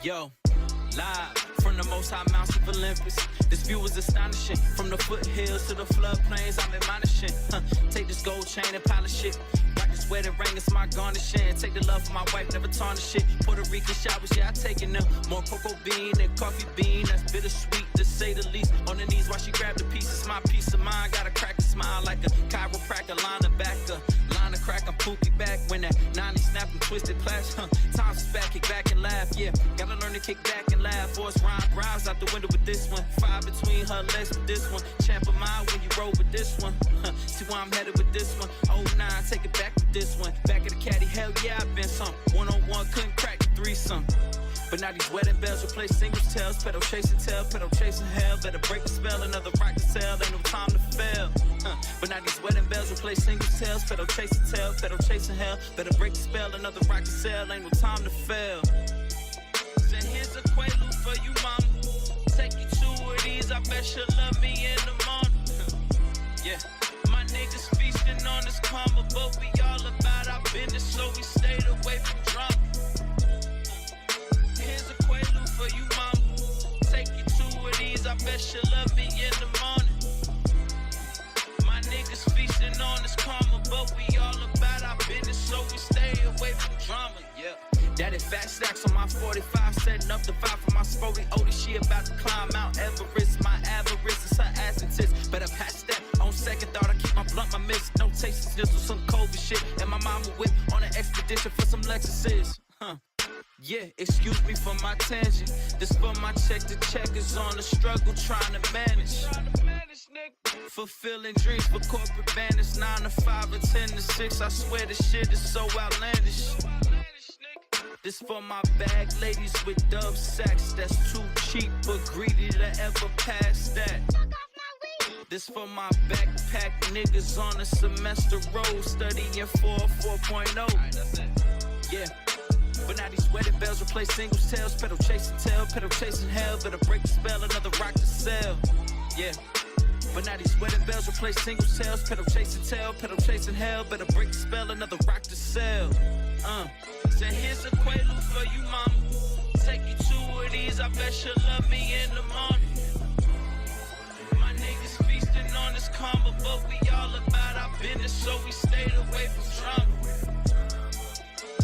Yo, live from the most high mountains of Olympus. This view is astonishing. From the foothills to the floodplains, I'm admonishing. Take this gold chain and polish it. Rock this wedding ring, it's my garnishing. Take the love for my wife, never tarnish it. Puerto Rican showers, yeah, I taking them. More cocoa bean than coffee bean. That's bittersweet, to say the least. On the knees while she grabbed the piece, it's my peace of mind. Got a crack a smile like a chiropractor, linebacker. Line of crack, I'm pookie back. When that 90 snap and twisted plaits. Times is back, kick back and laugh, yeah. Gotta learn to kick back and laugh. Voice rhyme, browse out the window with this one. Five between her legs with this one. Champ of mine when you roll with this one. See where I'm headed with this one. 09, take it back with this one. Back of the caddy, hell yeah, I've been some. One-on-one, couldn't crack the threesome. But now these wedding bells replace singles tails. Pedal chasing tail, pedal chasing hell. Better break the spell, another rock to sell. Ain't no time to fail. But now these wedding bells replace singles tails. Pedal chasing tail, pedal chasing hell. Better break the spell, another rock to sell. Ain't no time to fail. Said here's a quaalude for you, mama. Take you two of these, I bet she'll love me in the morning. Yeah. My niggas feasting on this karma, but we all about our business, so we stayed away from drama. Here's a quaalude for you, mama. Take you two of these, I bet she'll love me in the morning. My niggas feasting on this karma, but we all about our business, so we stay away from drama, yeah. That is fat stacks on my 45, setting up the vibe for my sporty oldie. She about to climb Mount Everest. My avarice is her ass and tits. Better pass that. On second thought, I keep my blunt, my miss. No taste, just with some COVID shit. And my mama whip on an expedition for some Lexuses. Yeah, excuse me for my tangent. This for my check, the check is on the struggle, trying to manage. Fulfilling dreams for corporate bandits. 9 to 5 or 10 to 6. I swear this shit is so outlandish. This for my bag ladies with dub sacks. That's too cheap but greedy to ever pass that. This for my backpack niggas on a semester road, studying for 4.0. Yeah. But now these wedding bells replace singles tails. Pedal chasing hell. Better break the spell, another rock to sell. Yeah. But now these wedding bells replace singles tails. Pedal chasing hell. Better break the spell, another rock to sell. Said here's a quaalude for you, mama. Take you two of these, I bet she'll love me in the morning. My niggas feasting on this karma, but we all about our business, so we stayed away from drama.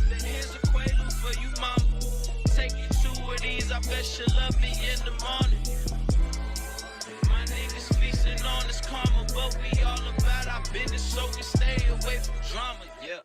Said here's a quaalude for you, mama. Take you two of these, I bet she'll love me in the morning. My niggas feasting on this karma, but we all about our business, so we stay away from drama, yeah.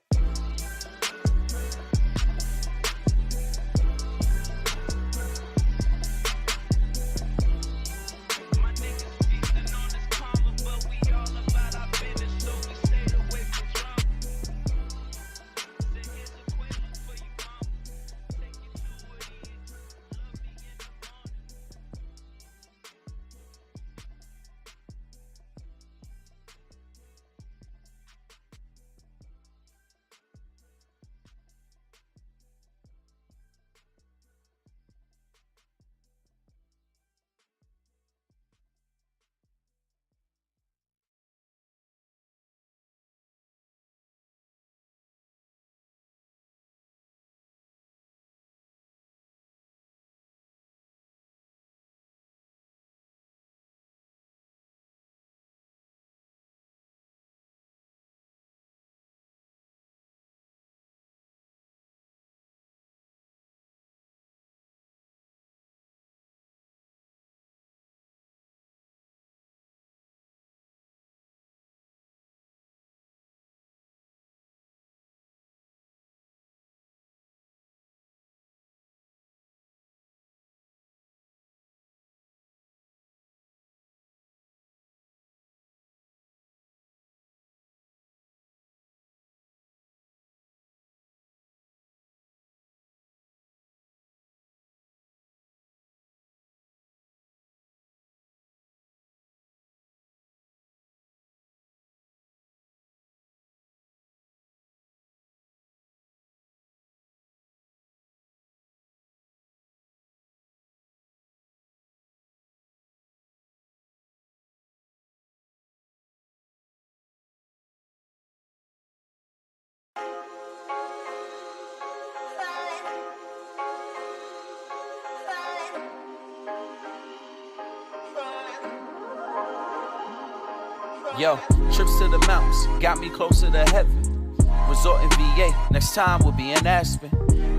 Yo, trips to the mountains got me closer to heaven. Resort in VA, next time we'll be in Aspen.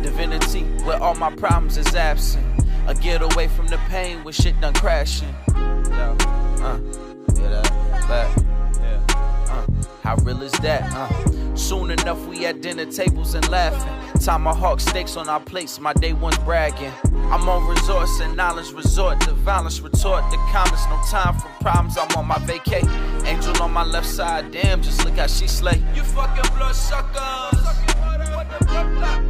Divinity, where all my problems is absent. A getaway from the pain with shit done crashing. Yo, yeah, that, back. How real is that? Soon enough we at dinner tables and laughing. Tomahawk steaks on our plates, my day one's bragging. I'm on resource and knowledge resort to violence, retort to comments. No time for problems, I'm on my vacay. Angel on my left side, damn, just look how she slay. You fucking blood suckers.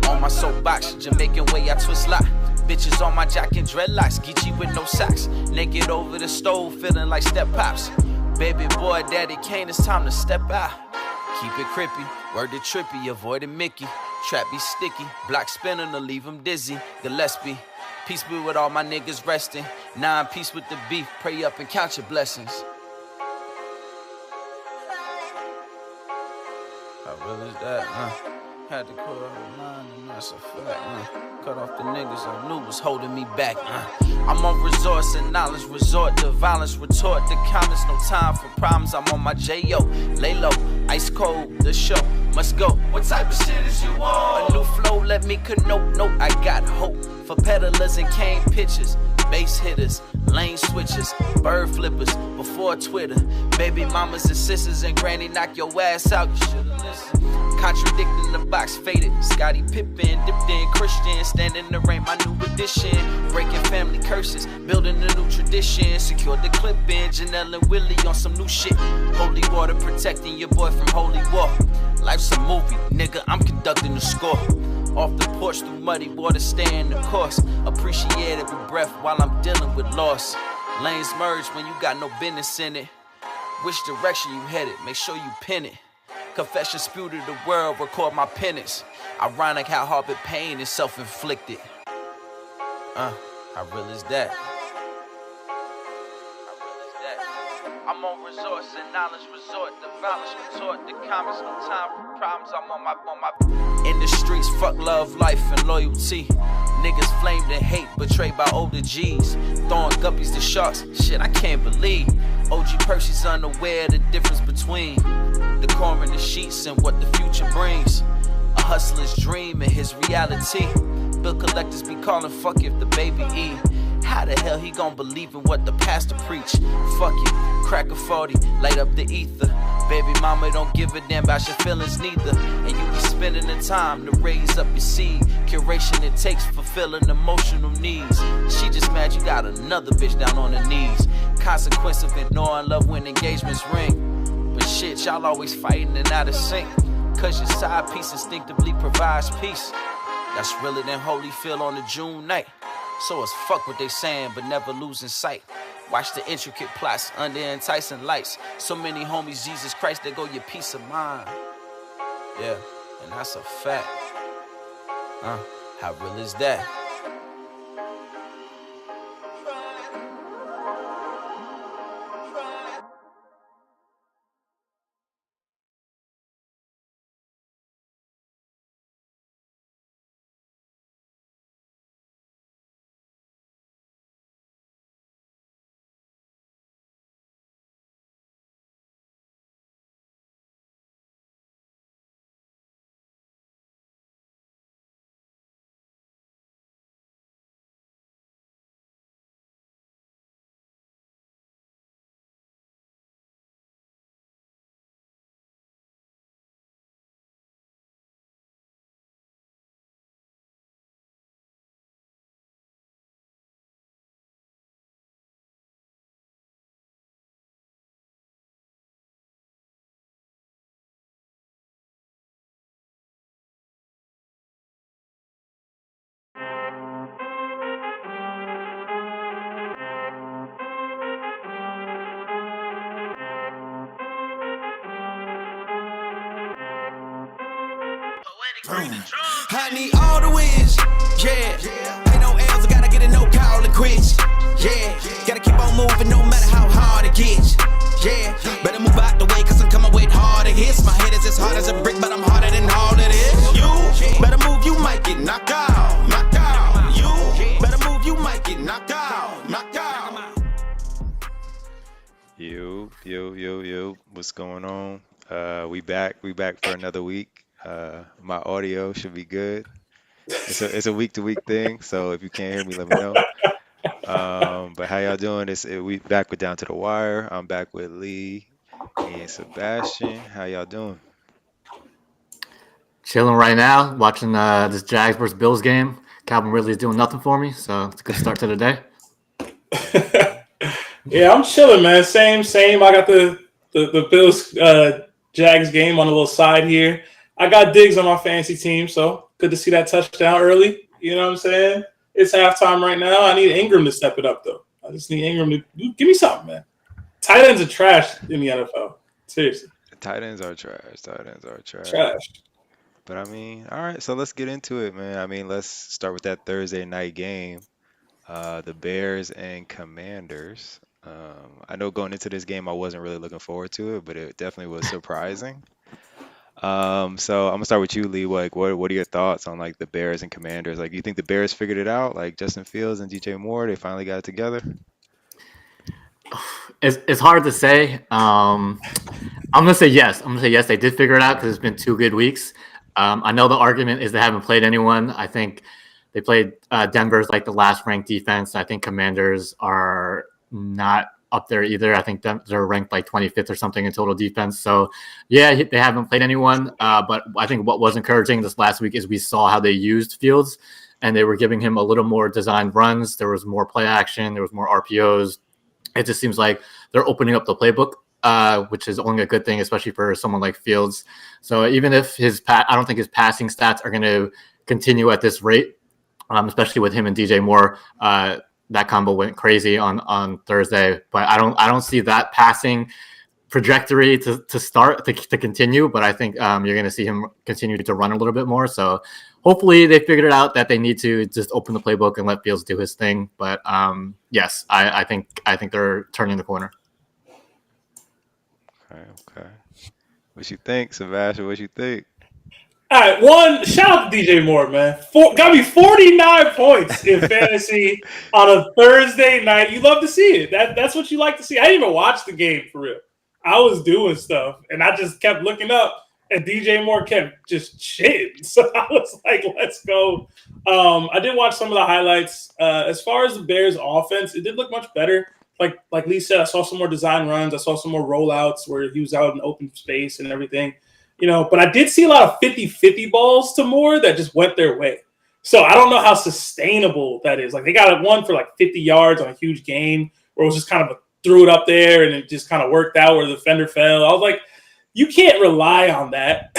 On my soapbox, Jamaican way I twist lock. Bitches on my jack and dreadlocks, Geechee with no socks. Naked over the stove, feeling like step pops. Baby boy, daddy Kane, it's time to step out. Keep it crippy, word to trippy, avoiding Mickey. Trap be sticky, block spinning to leave him dizzy. Gillespie, peace be with all my niggas resting. 9 peace with the beef, pray up and count your blessings. How real is that, Had to cut off the line, and that's a fact, Cut off the niggas I knew was holding me back, I'm on resource and knowledge, resort to violence, retort to comments, no time for problems, I'm on my J.O. Lay low, ice cold, the show must go. What type of shit is you on? A new flow, let me connote, no, I got hope. For peddlers and cane pitchers, base hitters, lane switchers, bird flippers, before Twitter. Baby mamas and sisters and granny knock your ass out, you should've listened. Contradicting the box, faded. Scottie Pippen, dipped in Christian. Stand in the rain, my new edition. Breaking family curses, building a new tradition. Secured the clip in, Janelle and Willie on some new shit. Holy water protecting your boy from holy war. Life's a movie, nigga, I'm conducting the score. Off the porch through muddy water, staying the course. Appreciate every breath while I'm dealing with loss. Lanes merge when you got no business in it. Which direction you headed, make sure you pin it. Confession spewed to the world, record my penance. Ironic how hard but pain is self-inflicted. How real is that? I'm on resource and knowledge, resort to violence, retort to comments, no time for problems. I'm on my in the streets, fuck love, life, and loyalty. Niggas flamed and hate, betrayed by older G's. Throwing guppies to sharks, shit I can't believe. OG Percy's unaware of the difference between the corn in the sheets and what the future brings. A hustler's dream and his reality. Bill collectors be calling, fuck if the baby eat. How the hell he gon' believe in what the pastor preach? Fuck it, crack a 40, light up the ether. Baby mama don't give a damn about your feelings neither. And you be spending the time to raise up your seed. Curation it takes fulfilling emotional needs. She just mad you got another bitch down on her knees. Consequence of ignoring love when engagements ring. But shit, y'all always fighting and out of sync. Cause your side piece instinctively provides peace. That's realer than Holyfield on a June night. So it's fuck what they saying, but never losing sight. Watch the intricate plots under enticing lights. So many homies, Jesus Christ, they go your peace of mind. Yeah, and that's a fact. How real is that? I need all the wins, yeah. Ain't no L's, I gotta get a no call and quits, yeah. Gotta keep on moving no matter how hard it gets, yeah. Better move out the way, cause I'm coming with harder hits. My head is as hard as a brick, but I'm harder than all it is. You better move, you might get knocked out, knocked out. You better move, you might get knocked out, knocked out. You Yo. What's going on? We back. We back for another week. My audio should be good. It's a week to week thing, so if you can't hear me, let me know. But how y'all doing? We back with Down to the Wire. I'm back with Lee and Sebastian. How y'all doing? Chilling right now, watching this Jags versus Bills game. Calvin Ridley's doing nothing for me, so it's a good start to the day. Okay. Yeah, I'm chilling, man. Same. I got the Bills Jags game on a little side here. I got Diggs on my fantasy team, so good to see that touchdown early. You know what I'm saying? It's halftime right now. I need Ingram to step it up, though. I just need Ingram to give me something, man. Tight ends are trash in the NFL. Seriously, Tight ends are trash. Tight ends are trash. trash. But I mean, all right, so let's get into it, man. I mean, let's start with that Thursday night game. The Bears and Commanders. I know going into this game, I wasn't really looking forward to it, but it definitely was surprising. So I'm gonna start with you, Lee. Like, what are your thoughts on like the Bears and Commanders? Like, you think the Bears figured it out? Like Justin Fields and DJ Moore, they finally got it together. It's hard to say. I'm gonna say yes. I'm gonna say yes. They did figure it out because it's been 2 good weeks. I know the argument is they haven't played anyone. I think they played Denver's like the last ranked defense. I think Commanders are not up there either. I think they're ranked like 25th or something in total defense. So yeah, they haven't played anyone. But I think what was encouraging this last week is we saw how they used Fields, and they were giving him a little more designed runs. There was more play action. There was more RPOs. It just seems like they're opening up the playbook, which is only a good thing, especially for someone like Fields. So even if I don't think his passing stats are going to continue at this rate, especially with him and DJ Moore. That combo went crazy on Thursday, but I don't see that passing trajectory to continue. But I think you're going to see him continue to run a little bit more. So hopefully they figured it out that they need to just open the playbook and let Fields do his thing. But yes, I think they're turning the corner. Okay. What you think, Sebastian? What you think? All right, one shout out to DJ Moore, man. Got me 49 points in fantasy on a Thursday night. You love to see it. That's what you like to see. I didn't even watch the game for real. I was doing stuff, and I just kept looking up, and DJ Moore kept just shitting. So I was like, "Let's go." I did watch some of the highlights. As far as the Bears' offense, it did look much better. Like Lee said, I saw some more design runs. I saw some more rollouts where he was out in open space and everything. But I did see a lot of 50-50 balls to Moore that just went their way. So I don't know how sustainable that is. Like they got one for like 50 yards on a huge game where it was just kind of threw it up there and it just kind of worked out where the defender fell. I was like, you can't rely on that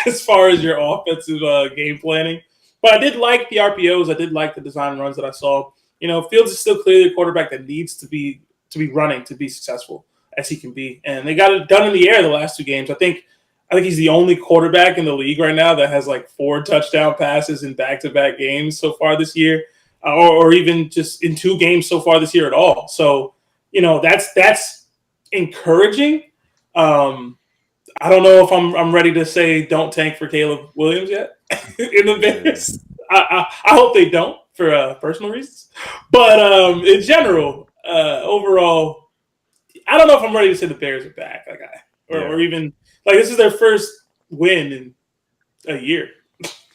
as far as your offensive game planning. But I did like the RPOs. I did like the design runs that I saw. Fields is still clearly a quarterback that needs to be running to be successful as he can be. And they got it done in the air the last two games. I think he's the only quarterback in the league right now that has like 4 touchdown passes in back-to-back games so far this year, or even just in 2 games so far this year at all. So, that's encouraging. I don't know if I'm ready to say don't tank for Caleb Williams yet in the Bears. I hope they don't for personal reasons. But in general, overall, I don't know if I'm ready to say the Bears are back, or even – like this is their first win in a year,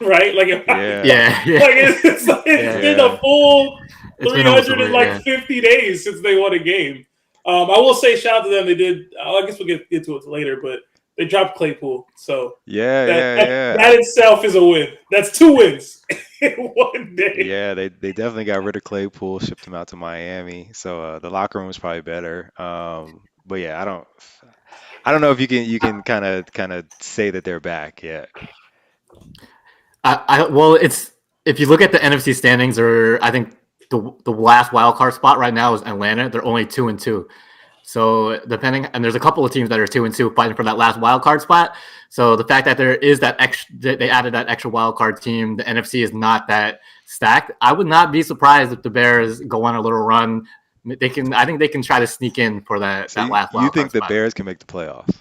right? Like, it's been a full 350 days since they won a game. I will say, shout out to them. They did. I guess we'll get to it later, but they dropped Claypool, so that itself is a win. That's 2 wins in one day. Yeah, they definitely got rid of Claypool, shipped him out to Miami. So the locker room was probably better. But yeah, I don't know if you can kind of say that they're back yet. Well, it's if you look at the NFC standings, or I think the last wild card spot right now is Atlanta. They're only 2-2. So and there's a couple of teams that are 2-2 fighting for that last wild card spot. So the fact that there is that they added that extra wild card team, the NFC is not that stacked. I would not be surprised if the Bears go on a little run. I think they can try to sneak in for that last wild card. You think the spot. Bears can make the playoffs?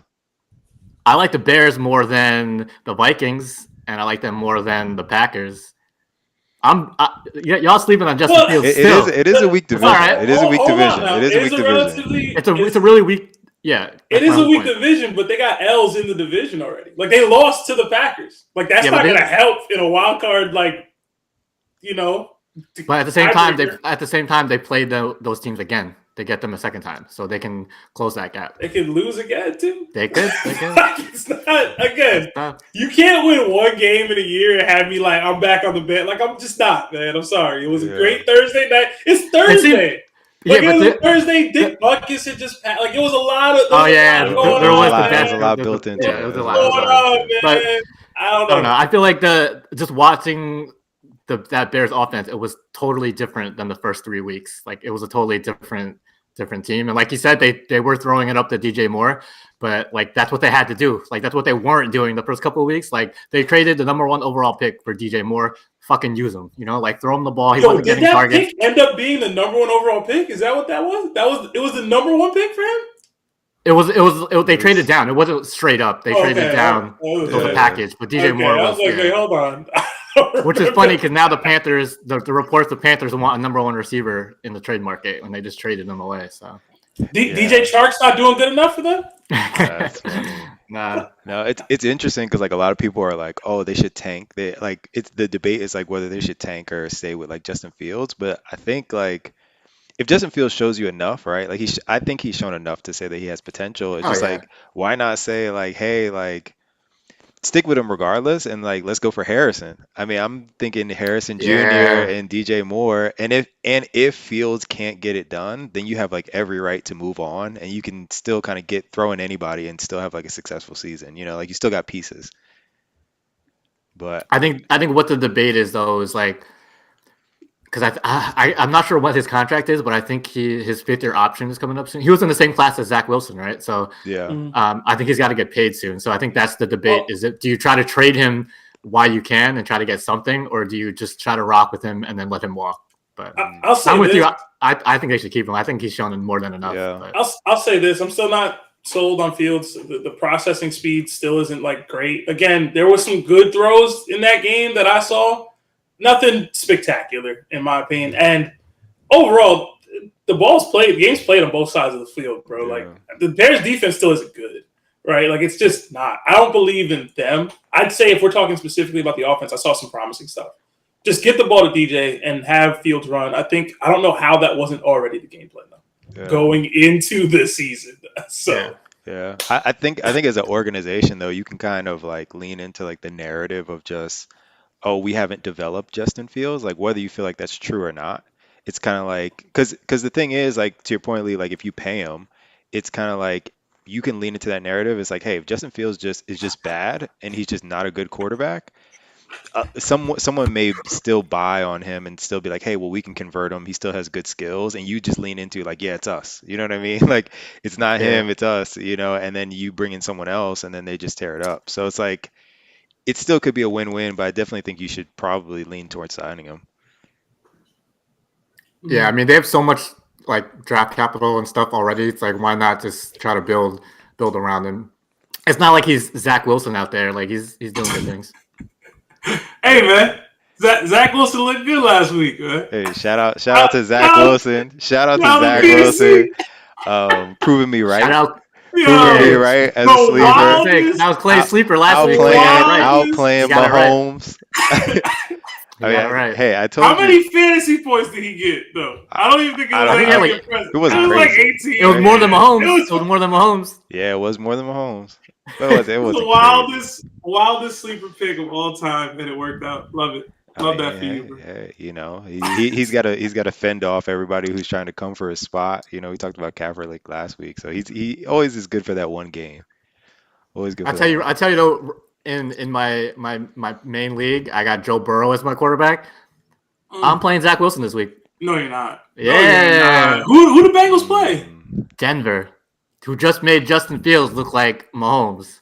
I like the Bears more than the Vikings, and I like them more than the Packers. Y'all sleeping on Justin Fields still. It is a weak division. Right. It is a weak division. It is a weak division. It's a really weak. Yeah, It that's my is a whole weak point. division, but they got L's in the division already. Like they lost to the Packers. Like that's Yeah, not but going to help in a wild card. Like But at the same time, tiebreaker. they played those teams again. They get them a second time, so they can close that gap. They could lose again too. They could. Like, it's not It's again. tough. You can't win one game in a year and have me like I'm back on the bench. Like I'm just not, man. I'm sorry. It was a great Thursday night. It's Thursday. Like it was a Thursday. Dick Buckus had just like it was a lot of. There was There's a lot built into it. Yeah, it was a What's lot. going on, man? But I don't know. I feel like just watching that Bears offense, it was totally different than the first 3 weeks. Like it was a totally different team. And like you said, they were throwing it up to DJ Moore, but like that's what they had to do. Like that's what they weren't doing the first couple of weeks. Like they traded the number 1 overall pick for DJ Moore. Fucking use him, like throw him the ball. He wasn't getting targets. Pick end up being the number 1 overall pick? Is that what that was? It was the number 1 pick for him? They traded down. It wasn't straight up. They traded down. It was a package. But DJ Moore was like, wait, hold on. Which is funny because now the Panthers, the reports the Panthers want a number 1 receiver in the trade market when they just traded them away. So DJ Chark's not doing good enough for them? That's funny. Nah. No, it's interesting because like a lot of people are like, oh, they should tank. The debate is like whether they should tank or stay with like Justin Fields. But I think like if Justin Fields shows you enough, right? Like I think he's shown enough to say that he has potential. It's just like why not say like, hey, like stick with him regardless, and like let's go for Harrison. I mean, I'm thinking Harrison Jr. and DJ Moore, and if Fields can't get it done, then you have like every right to move on, and you can still kind of throw in anybody and still have like a successful season. Like you still got pieces. But I think what the debate is though is like because I'm not sure what his contract is, but I think his 5th-year option is coming up soon. He was in the same class as Zach Wilson, right? So yeah, I think he's got to get paid soon. So I think that's the debate: do you try to trade him while you can and try to get something, or do you just try to rock with him and then let him walk? But I'll say I'm with this. you. I think they should keep him. I think he's shown more than enough. Yeah. I'll say this: I'm still not sold on Fields. The processing speed still isn't like great. Again, there was some good throws in that game that I saw. Nothing spectacular, in my opinion. And overall, the game's played on both sides of the field, bro. Yeah. Like the Bears defense still isn't good, right? Like it's just not. I don't believe in them. I'd say if we're talking specifically about the offense, I saw some promising stuff. Just get the ball to DJ and have Fields run. I don't know how that wasn't already the game plan though, going into the season. So yeah. I think as an organization though, you can kind of like lean into like the narrative of just, oh, we haven't developed Justin Fields, like whether you feel like that's true or not. It's kind of like because the thing is, like to your point, Lee, like if you pay him, it's kind of like you can lean into that narrative. It's like, hey, if Justin Fields is just bad and he's just not a good quarterback, someone may still buy on him and still be like, hey, well, we can convert him. He still has good skills, and you just lean into like, yeah, it's us. You know what I mean? Like it's not him, it's us. And then you bring in someone else, and then they just tear it up. So it's like. It still could be a win-win, but I definitely think you should probably lean towards signing him. Yeah, I mean they have so much like draft capital and stuff already. It's like why not just try to build around him? It's not like he's Zach Wilson out there. Like he's doing good things. Hey man, Zach Wilson looked good last week, man. Hey, shout out to Zach Wilson. Shout out to Zach Wilson. Proving me right. Shout out. Proving me right as a sleeper. That was Clay's sleeper last week. Outplaying Mahomes. Right. Hey, I told you. How many fantasy points did he get, though? I don't even think it was impressive. It wasn't crazy. Like 18. It was more than Mahomes. It was more than Mahomes. Yeah, it was more than Mahomes. But it was the wildest sleeper pick of all time, and it worked out. Love it. Love that for you, bro. He's got to fend off everybody who's trying to come for his spot. We talked about Kaepernick last week, so he always is good for that one game. Always good. I tell you though, in my main league, I got Joe Burrow as my quarterback. I'm playing Zach Wilson this week. No, you're not. Yeah. Who the Bengals play? Denver, who just made Justin Fields look like Mahomes.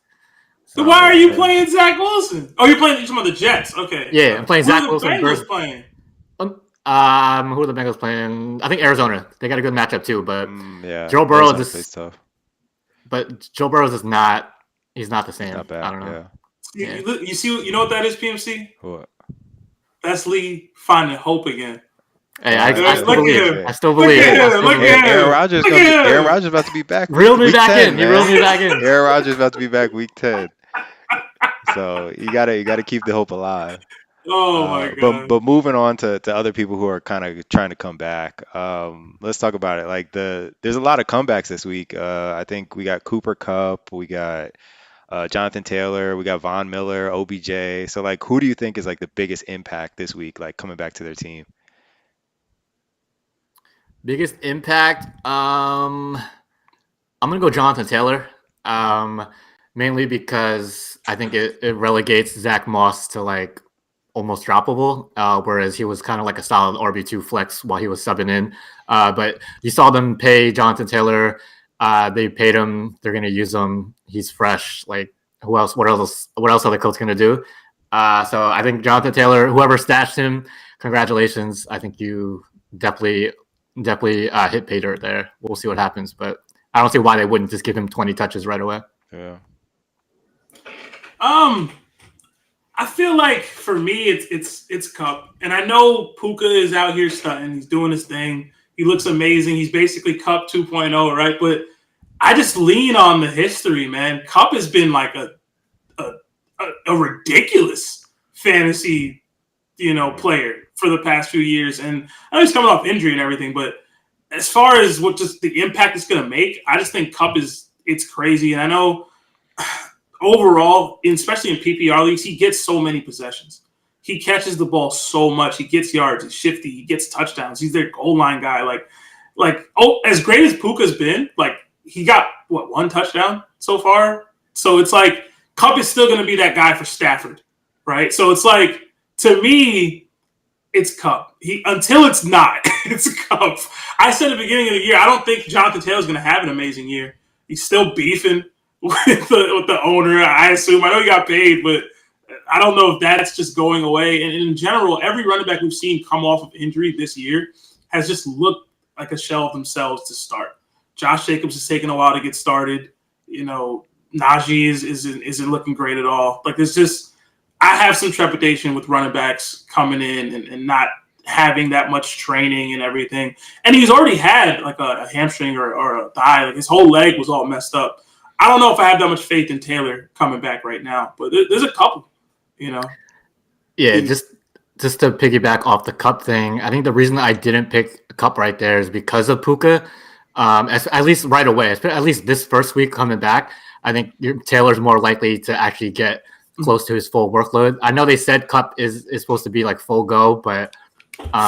So why are you playing Zach Wilson? Oh, you're talking about the Jets. Okay. Yeah, I'm playing Zach Wilson. Who are the Bengals playing? Who are the Bengals playing? I think Arizona. They got a good matchup too, but Joe Burrow is tough. But Joe Burrow is not. He's not the same. Not bad, I don't know. Yeah. You see? You know what that is, PMC? What? That's Lee finding hope again. Hey, All I, right, I yeah, still Look believe. at yeah. him. I still Look believe. at I him. still Look believe. at Aaron him. Rodgers Look gonna be. at Aaron him. Rodgers about to be back Reel me week back 10, in. You man. reeled me back in. Aaron Rodgers about to be back week 10. So you gotta keep the hope alive. Oh my But god. moving on to other people who are kind of trying to come back. Let's talk about it. Like there's a lot of comebacks this week. I think we got Cooper Kupp, we got Jonathan Taylor, we got Von Miller, OBJ. So like, who do you think is like the biggest impact this week, like coming back to their team? Biggest impact. I'm gonna go Jonathan Taylor. Mainly because I think it relegates Zach Moss to like almost droppable, whereas he was kind of like a solid RB2 flex while he was subbing in. But you saw them pay Jonathan Taylor. They paid him. They're gonna use him. He's fresh. Like who else? What else? What else are the Colts gonna do? So I think Jonathan Taylor, whoever stashed him, congratulations. I think you definitely hit pay dirt there. We'll see what happens, but I don't see why they wouldn't just give him 20 touches right away. Yeah. I feel like for me it's Cup, and I know Puka is out here stunting. He's doing his thing. He looks amazing. He's basically Cup 2.0, right? But I just lean on the history, man. Cup has been like a ridiculous fantasy, player for the past few years, and I know he's coming off injury and everything, but as far as what just the impact it's going to make, I just think Cup it's crazy, and I know overall, especially in PPR leagues, he gets so many possessions. He catches the ball so much. He gets yards. He's shifty. He gets touchdowns. He's their goal line guy. As great as Puka's been, like he got one touchdown so far. So it's like Cup is still going to be that guy for Stafford, right? So it's like to me, it's Cup. Until it's not, it's Cup. I said at the beginning of the year, I don't think Jonathan Taylor's going to have an amazing year. He's still beefing with the owner, I assume. I know he got paid, but I don't know if that's just going away. And in general, every running back we've seen come off of injury this year has just looked like a shell of themselves to start. Josh Jacobs is taking a while to get started. Najee isn't looking great at all. Like there's just I have some trepidation with running backs coming in and not having that much training and everything. And he's already had like a hamstring or a thigh. Like his whole leg was all messed up. I don't know if I have that much faith in Taylor coming back right now, but there's a couple, Yeah, just to piggyback off the Cup thing, I think the reason I didn't pick Cup right there is because of Puka. At least right away, at least this first week coming back, I think Taylor's more likely to actually get close to his full workload. I know they said Cup is supposed to be like full go, but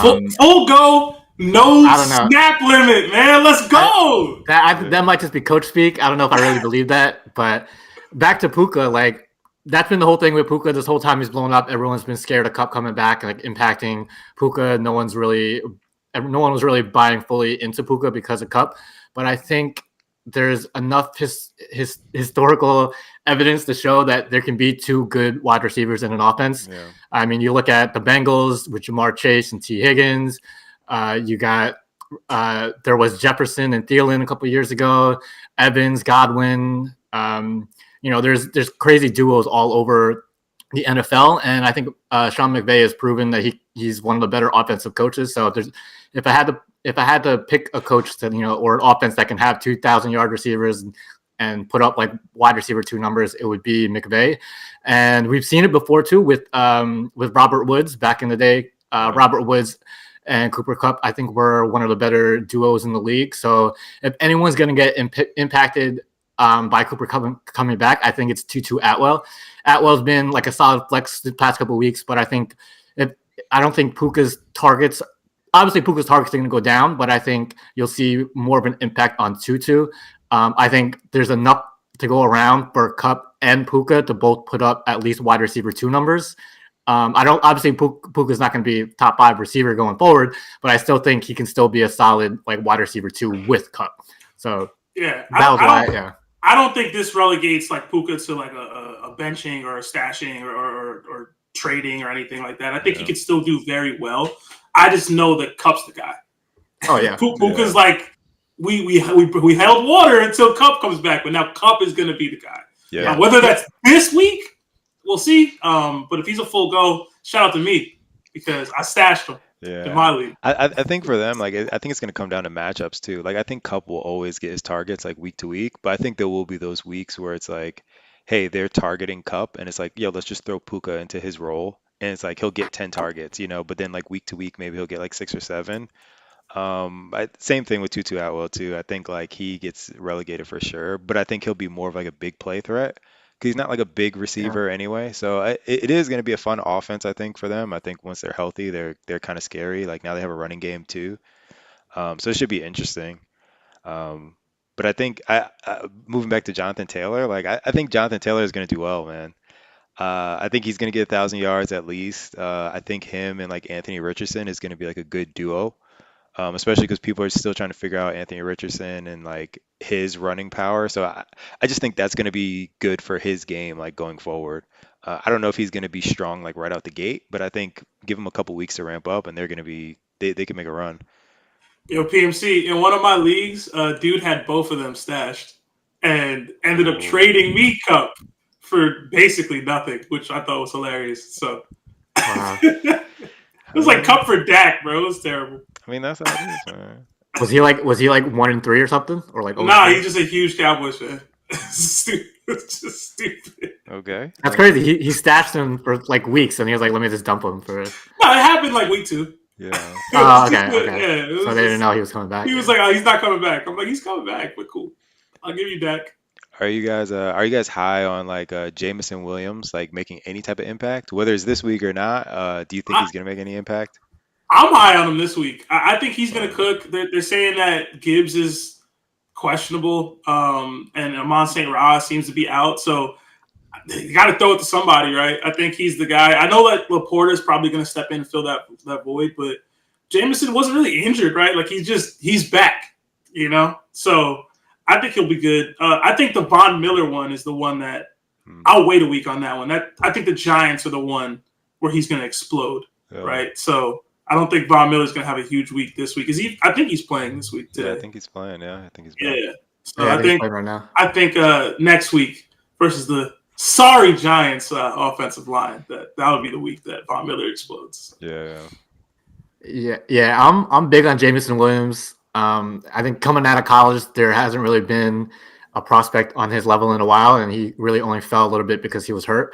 full go, no snap limit, man. Let's go. That might just be coach speak. I don't know if I really believe that, but back to Puka, like that's been the whole thing with Puka. This whole time he's blown up. Everyone's been scared of Cup coming back, like impacting Puka. No one was really buying fully into Puka because of Cup. But I think there's enough historical evidence to show that there can be two good wide receivers in an offense. Yeah. I mean, you look at the Bengals with Jamar Chase and T. Higgins. You got there was Jefferson and Thielen a couple of years ago, Evans, Godwin. There's crazy duos all over the NFL, and I think Sean McVay has proven that he's one of the better offensive coaches. So if I had to pick a coach that or an offense that can have 2,000-yard receivers and put up like wide receiver 2 numbers, it would be McVay. And we've seen it before too with Robert Woods back in the day. Robert Woods and Cooper Kupp, I think, were one of the better duos in the league. So if anyone's going to get impacted by Cooper Kupp coming back, I think it's Tutu Atwell. Atwell's been like a solid flex the past couple of weeks, but I don't think Puka's targets. Obviously, Puka's targets are going to go down, but I think you'll see more of an impact on Tutu. I think there's enough to go around for Kupp and Puka to both put up at least wide receiver 2 numbers. Obviously Puka's not going to be top 5 receiver going forward, but I still think he can still be a solid like wide receiver 2 with Kupp. So yeah, I don't think this relegates like Puka to like a benching or a stashing or trading or anything like that. I think he could still do very well. I just know that Kupp's the guy. Oh yeah, Puka's like we held water until Kupp comes back, but now Kupp is going to be the guy. Yeah. Now, whether that's this week, we'll see. But if he's a full go, shout out to me because I stashed him. in Yeah. my league. I think for them, like I think it's gonna come down to matchups too. Like I think Cup will always get his targets like week to week, but I think there will be those weeks where it's like, hey, they're targeting Cup, and it's like, yo, let's just throw Puka into his role, and it's like he'll get 10 targets, but then like week to week, maybe he'll get like 6 or 7. Same thing with Tutu Atwell too. I think like he gets relegated for sure, but I think he'll be more of like a big play threat because he's not like a big Yeah. receiver anyway. So it is going to be a fun offense, I think, for them. I think once they're healthy, they're kind of scary. Like now they have a running game too, so it should be interesting. Um, but I think moving back to Jonathan Taylor, like I think Jonathan Taylor is going to do well, man. I think he's going to get 1,000 yards at least. I think him and like Anthony Richardson is going to be like a good duo, especially because people are still trying to figure out Anthony Richardson and like his running power. So I just think that's going to be good for his game, like going forward. I don't know if he's going to be strong like right out the gate, but I think give him a couple weeks to ramp up, and they're going to be they can make a run. PMC, in one of my leagues, dude had both of them stashed and ended up Ooh. trading me Cup for basically nothing, which I thought was hilarious. So Wow. it I was like mean, Cup for Dak, bro. It was terrible. that's how it is, man. Was he like 1-3 or something, or like Nah, 0-3? he's just a huge Cowboys fan. It's just stupid. Okay, That's okay. crazy. He stashed him for like weeks, and he was like, "Let me just dump him for." No, it happened like week 2. Yeah. It was Oh, just, okay, okay. yeah, it So was they didn't just, know he was coming back. he was Yeah. like, oh, he's not coming back. I'm like, he's coming back, but cool. I'll give you Dak. Are you guys high on like Jamison Williams like making any type of impact, whether it's this week or not? Do you think I, he's gonna make any impact? I'm high on him this week. I think he's going to Or cook. They're saying that Gibbs is questionable, and Amon St. Ra seems to be out. So you got to throw it to somebody, right? I think he's the guy. I know that Laporta is probably going to step in and fill that void, but Jameson wasn't really injured, right? Like he's back, So I think he'll be good. I think the Von Miller one is the one that hmm, I'll wait a week on that one. That I think the Giants are the one where he's going to explode, yeah. right? So I don't think Von Miller's going to have a huge week this week. I think he's playing this week Yeah, I today. think he's playing. Yeah, I think he's back. Yeah. So Yeah, I I think he's think playing right now. I think next week versus the sorry Giants offensive line, that would be the week that Von Miller explodes. Yeah, Yeah. I'm big on Jamison Williams. I think coming out of college, there hasn't really been a prospect on his level in a while, and he really only fell a little bit because he was hurt.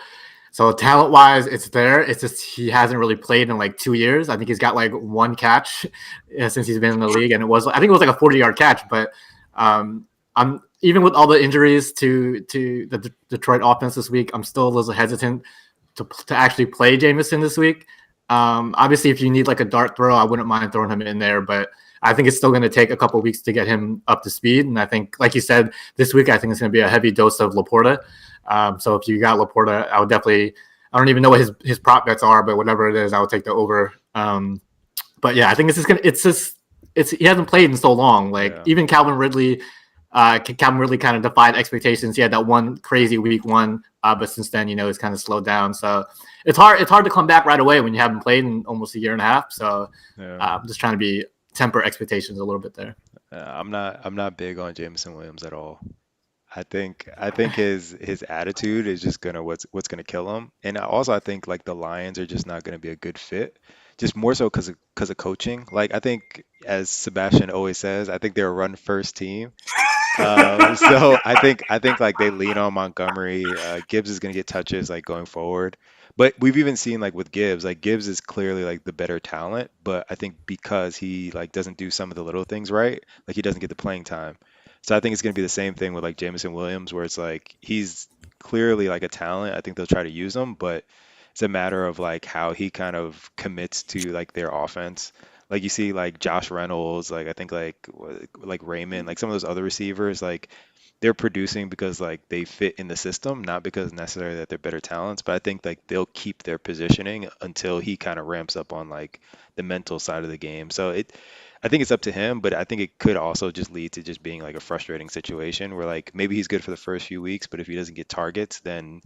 So talent wise, it's there. It's just he hasn't really played in like 2 years. I think he's got like one catch since he's been in the league, and I think it was like a 40-yard catch. But I'm even with all the injuries to the Detroit offense this week, I'm still a little hesitant to actually play Jamison this week. Obviously, if you need like a dart throw, I wouldn't mind throwing him in there, but I think it's still going to take a couple of weeks to get him up to speed. And I think, like you said, this week I think it's going to be a heavy dose of Laporta. So if you got Laporta, I would definitely. I don't even know what his prop bets are, but whatever it is, I would take the over. But yeah, I think he hasn't played in so long. Like yeah, even Calvin Ridley kind of defied expectations. He had that one crazy week 1, but since then, he's kind of slowed down. So it's hard to come back right away when you haven't played in almost a year and a half. So yeah. I'm just trying to temper expectations a little bit there. I'm not big on Jameson Williams at all. I think his attitude is just gonna what's gonna kill him. And also I think like the Lions are just not gonna be a good fit. Just more so because of coaching. Like I think as Sebastian always says, I think they're a run first team. So I think like they lean on Montgomery. Gibbs is gonna get touches like going forward. But we've even seen like with Gibbs, like Gibbs is clearly like the better talent, but I think because he like doesn't do some of the little things right, like he doesn't get the playing time. So I think it's gonna be the same thing with like Jamison Williams, where it's like he's clearly like a talent. I think they'll try to use him, but it's a matter of like how he kind of commits to like their offense. Like you see like Josh Reynolds, like I think like Raymond, like some of those other receivers, like they're producing because like they fit in the system, not because necessarily that they're better talents. But I think like they'll keep their positioning until he kind of ramps up on like the mental side of the game. So I think it's up to him, but I think it could also just lead to just being like a frustrating situation where like maybe he's good for the first few weeks, but if he doesn't get targets, then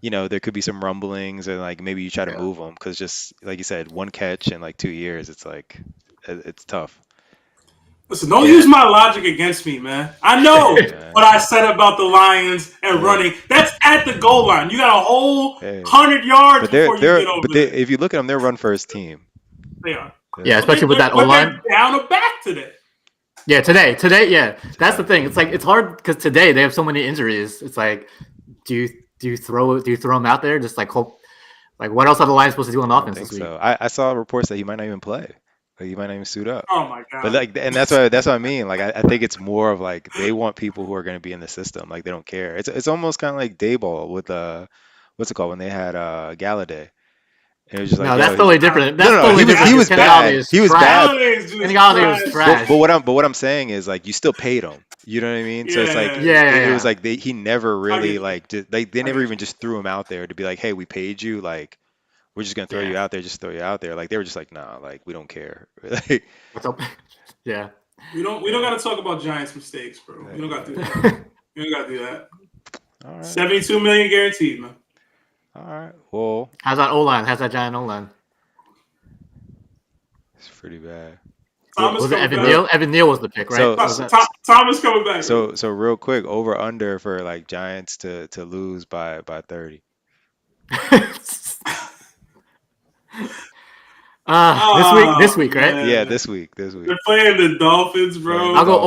there could be some rumblings and like maybe you try to Yeah. move him because just like you said, one catch in like 2 years, it's like it's tough. Listen, don't Yeah. use my logic against me, man. I know Yeah, what I said about the Lions and yeah. running. That's at the goal line. You got a whole Hey, 100 yards but they're before you they're get over but they there. if you look at them, they're run first team. They are. Yeah, especially with that But O-line. they're down a back today. Yeah, today, yeah. That's the thing. It's like it's hard because today they have so many injuries. It's like, do you throw them out there? Just like hope. Like, what else are the Lions supposed to do on I don't offense think this week? so. I saw reports that he might not even play. Like he might not even suit up. Oh my But god. like, and that's what I mean. Like, I think it's more of like they want people who are going to be in the system. Like they don't care. It's almost kind of like Dayball with what's it called when they had Galladay. And it was just like, No, that's yo, totally different. no, That's no, totally different. he was Kenny bad. Galladay is He was trash. bad. Galladay is just Kenny Galladay was trash. trash. But what I'm saying is like you still paid him. You know what I mean? So it's like Yeah. it was like he never really you. like they never even just threw him out there to be like, hey, we paid you, like we're just gonna throw you out there, just throw you out there. Like they were just like, nah, like we don't care. Like, What's up? Yeah. We don't gotta talk about Giants mistakes, bro. We don't gotta do that. We don't gotta do that. all right, 72 million guaranteed, man. all right. Well, How's that O-line? How's that Giant O-line? it's pretty bad. Thomas Was it coming Evan back. Neal? Evan Neal was the pick, right? So- Was that- Thomas coming back. So real quick, over under for like Giants to lose by 30. This week, right? man. Yeah, this week. They're playing the Dolphins, bro. I'll go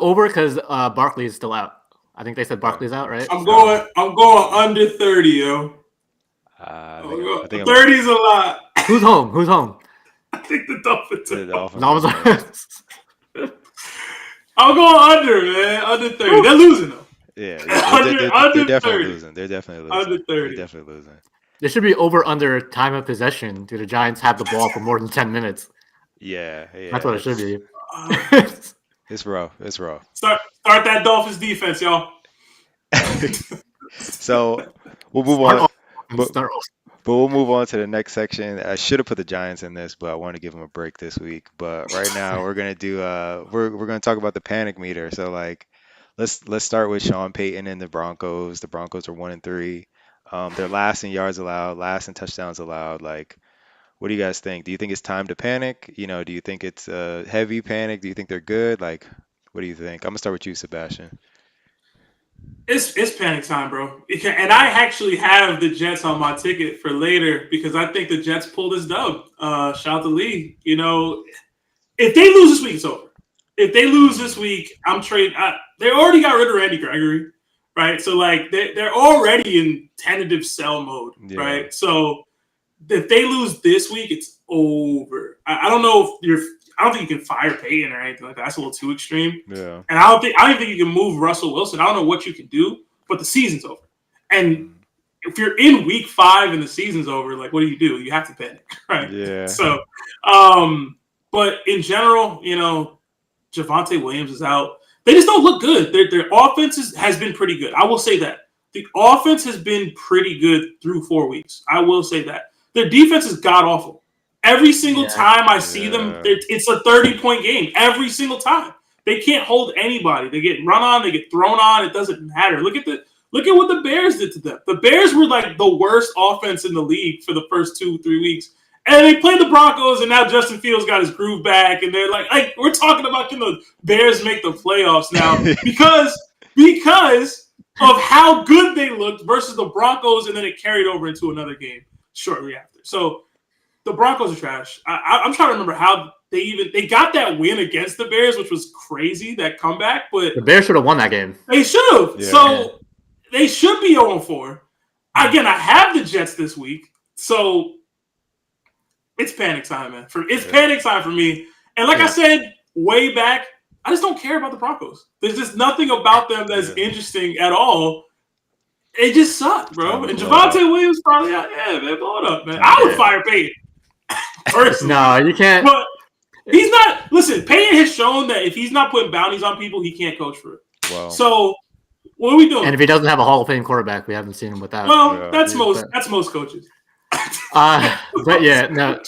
over because Barkley is still out. I think they said Barkley's out, right? I'm going under 30, yo. I think 30 is a lot. Who's home? I think the Dolphins. the Dolphins. No, I'm going under, man. Under 30. They're losing though. Yeah, Under they're definitely 30. losing. They're definitely losing. Under 30. They're definitely losing. There should be over under time of possession. Do the Giants have the ball for more than 10 minutes? Yeah. That's what it should be. It's rough. It's rough. Start that Dolphins defense, y'all. So we'll move on. Start- But we'll move on to the next section. I should have put the Giants in this, but I want to give them a break this week. But right now we're gonna do we're gonna talk about the panic meter. So like let's start with Sean Payton and the Broncos. The Broncos are 1-3. They're last in yards allowed, last in touchdowns allowed. Like, what do you guys think? Do you think it's time to panic? You know, do you think it's a heavy panic? Do you think they're good? Like, what do you think? I'm gonna start with you, Sebastian. It's panic time, bro. And I actually have the Jets on my ticket for later because I think the Jets pull this dub. Shout out to Lee. You know, if they lose this week, it's over. If they lose this week, I'm trading. They already got rid of Randy Gregory, right? So like they're already in tentative sell mode, right? So if they lose this week, it's over. I don't know if I don't think you can fire Payton or anything like that. That's a little too extreme. Yeah. And I don't think you can move Russell Wilson. I don't know what you can do, but the season's over. And if you're in week 5 and the season's over, like what do? You have to panic, right? Yeah. So, but in general, you know, Javonte Williams is out. They just don't look good. Their offense has been pretty good. I will say that. The offense has been pretty good through 4 weeks. I will say that. Their defense is god-awful. Every single time I see them, it's a 30-point game. Every single time. They can't hold anybody. They get run on. They get thrown on. It doesn't matter. Look at what the Bears did to them. The Bears were like the worst offense in the league for the first 2-3 weeks. And they played the Broncos, and now Justin Fields got his groove back. And they're like we're talking about can the Bears make the playoffs now because of how good they looked versus the Broncos, and then it carried over into another game shortly after. So the Broncos are trash. I'm trying to remember how they got that win against the Bears, which was crazy, that comeback. But the Bears should have won that game. They should have. Yeah. So they should be 0-4. Again, I have the Jets this week, so it's panic time, man. It's panic time for me. And like I said way back, I just don't care about the Broncos. There's just nothing about them that's interesting at all. They just suck, bro. And Javonte Williams probably out. Yeah, man, blow it up, man. I would fire Payton. Personally. No, you can't. But he's not. Listen, Payton has shown that if he's not putting bounties on people, he can't coach for it. Wow. So what are we doing? And if he doesn't have a Hall of Fame quarterback, we haven't seen him without. Well, that's most coaches. But yeah, no.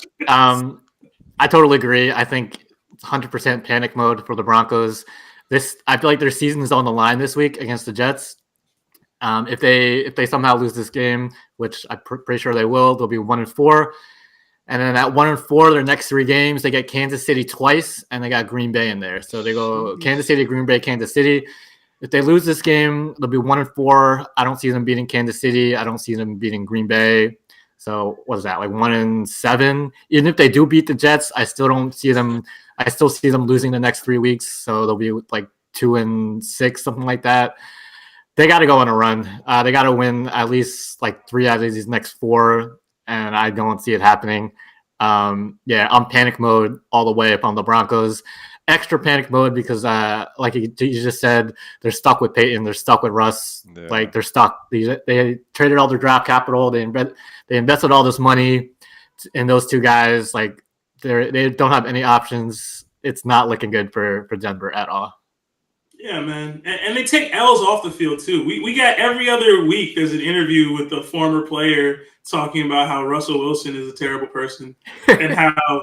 I totally agree. I think 100% panic mode for the Broncos. I feel like their season is on the line this week against the Jets. If they somehow lose this game, which I'm pretty sure they will, they'll be 1-4. And then at 1-4, their next 3 games, they get Kansas City twice, and they got Green Bay in there. So they go Kansas City, Green Bay, Kansas City. If they lose this game, they'll be 1-4. I don't see them beating Kansas City. I don't see them beating Green Bay. So what is that, like 1-7? Even if they do beat the Jets, I still don't see them. I still see them losing the next 3 weeks. So they'll be like 2-6, something like that. They got to go on a run. They got to win at least like 3 out of these next 4, and I don't see it happening. Yeah, I'm panic mode all the way if I'm the Broncos. Extra panic mode because, like you just said, they're stuck with Peyton. They're stuck with Russ. Yeah. Like they're stuck. They traded all their draft capital. They invested all this money in those 2 guys. Like they don't have any options. It's not looking good for Denver at all. Yeah, man. And they take L's off the field, too. We got every other week there's an interview with a former player talking about how Russell Wilson is a terrible person and how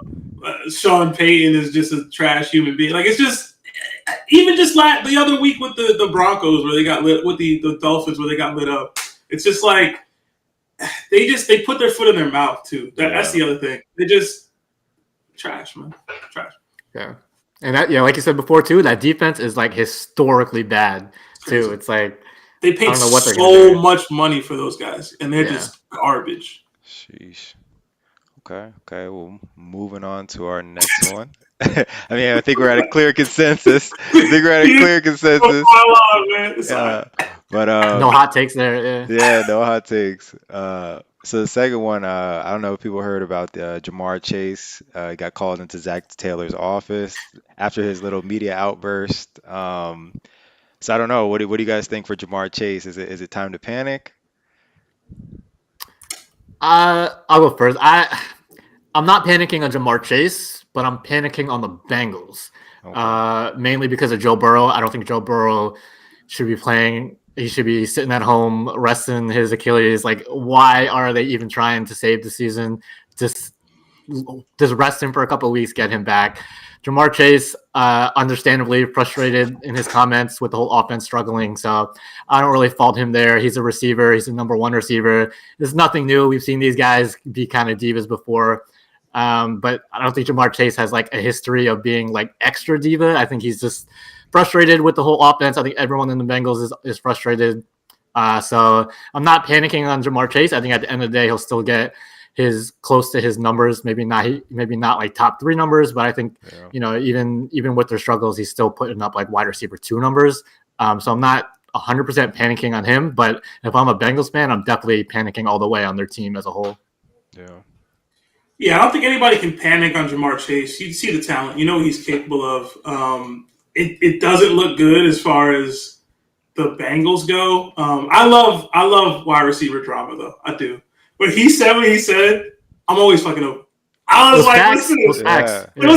Sean Payton is just a trash human being. Like, it's just – even just like the other week with the Broncos where they got lit – with the Dolphins where they got lit up. It's just like they put their foot in their mouth, too. That's the other thing. They just – trash, man. Trash. Yeah. And that, like you said before too, that defense is like historically bad too. It's like they paid so much money for those guys, and they're just garbage. Sheesh. Okay. Well, moving on to our next one. I think we're at a clear consensus. But no hot takes there. Yeah, no hot takes. So the second one, I don't know if people heard about Jamar Chase. He got called into Zach Taylor's office after his little media outburst. So I don't know. What do you guys think for Jamar Chase? Is it time to panic? I'll go first. I'm not panicking on Jamar Chase, but I'm panicking on the Bengals. Okay. Mainly because of Joe Burrow. I don't think Joe Burrow should be playing. He should be sitting at home resting his Achilles. Like, why are they even trying to save the season? Just rest him for a couple of weeks, get him back. Jamar Chase, understandably frustrated in his comments with the whole offense struggling. So I don't really fault him there. He's a receiver. He's the number 1 receiver. There's nothing new. We've seen these guys be kind of divas before. But I don't think Jamar Chase has like a history of being like extra diva. I think he's just frustrated with the whole offense. I think everyone in the Bengals is frustrated. So I'm not panicking on Jamar Chase. I think at the end of the day, he'll still get close to his numbers. Maybe not like top 3 numbers, but I think, even with their struggles, he's still putting up like wide receiver 2 numbers. So I'm not 100% panicking on him, but if I'm a Bengals fan, I'm definitely panicking all the way on their team as a whole. Yeah, I don't think anybody can panic on Jamar Chase. You see the talent. You know what he's capable of. It doesn't look good as far as the Bengals go. I love wide receiver drama, though. I do. When he said what he said, I'm always fucking up. I was like, listen, let's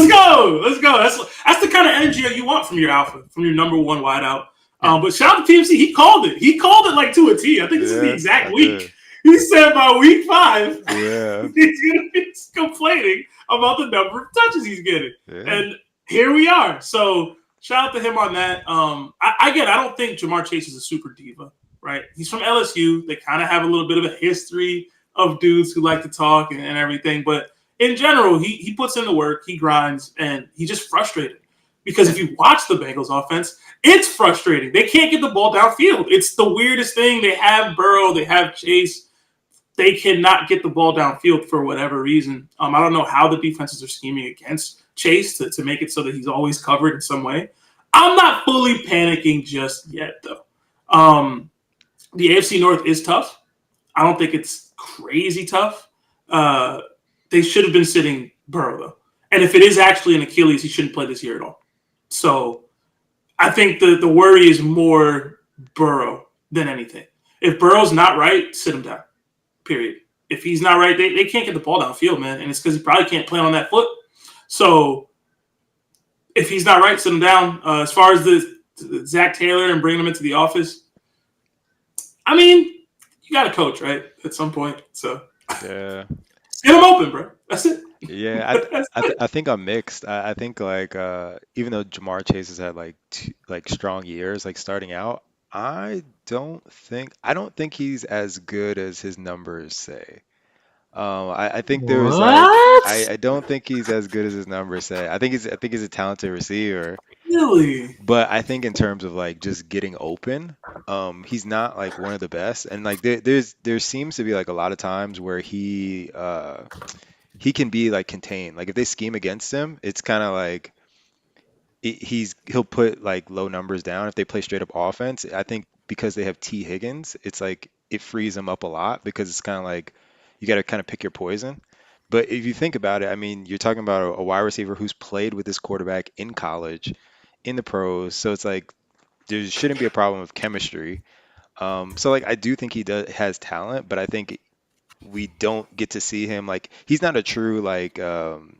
go. That's the kind of energy that you want from your alpha, from your number 1 wideout. But shout out to TMC. He called it. He called it like to a T. I think this is the exact week. He said by week 5, he's going to be complaining about the number of touches he's getting. And here we are. So shout out to him on that. I don't think Jamar Chase is a super diva, right? He's from LSU. They kind of have a little bit of a history of dudes who like to talk and everything. But in general, he puts in the work, he grinds, and he's just frustrated. Because if you watch the Bengals offense, it's frustrating. They can't get the ball downfield. It's the weirdest thing. They have Burrow. They have Chase. They cannot get the ball downfield for whatever reason. I don't know how the defenses are scheming against Chase to make it so that he's always covered in some way. I'm not fully panicking just yet, though. The AFC North is tough. I don't think it's crazy tough. They should have been sitting Burrow, though. And if it is actually an Achilles, he shouldn't play this year at all. So I think the worry is more Burrow than anything. If Burrow's not right, sit him down. Period. If he's not right, they can't get the ball downfield, man. And it's because he probably can't play on that foot. So if he's not right, sit him down. As far as the Zach Taylor and bringing him into the office, I mean, you got to coach, right? At some point. So yeah, get him open, bro. That's it. Yeah, I think I'm mixed. I think like even though Jamar Chase has had like strong years, like starting out, I don't think he's as good as his numbers say. I think there was like What? I don't think he's as good as his numbers say. I think he's a talented receiver. Really? But I think in terms of like just getting open, he's not like one of the best. And like there seems to be like a lot of times where he can be like contained. Like if they scheme against him, it's kind of like he'll put like low numbers down if they play straight up offense. I think because they have T Higgins, it's like it frees them up a lot because it's kind of like you got to kind of pick your poison. But if you think about it, I mean, you're talking about a wide receiver who's played with this quarterback in college, in the pros, so it's like there shouldn't be a problem of chemistry. So like I do think he does has talent, but I think we don't get to see him like he's not a true like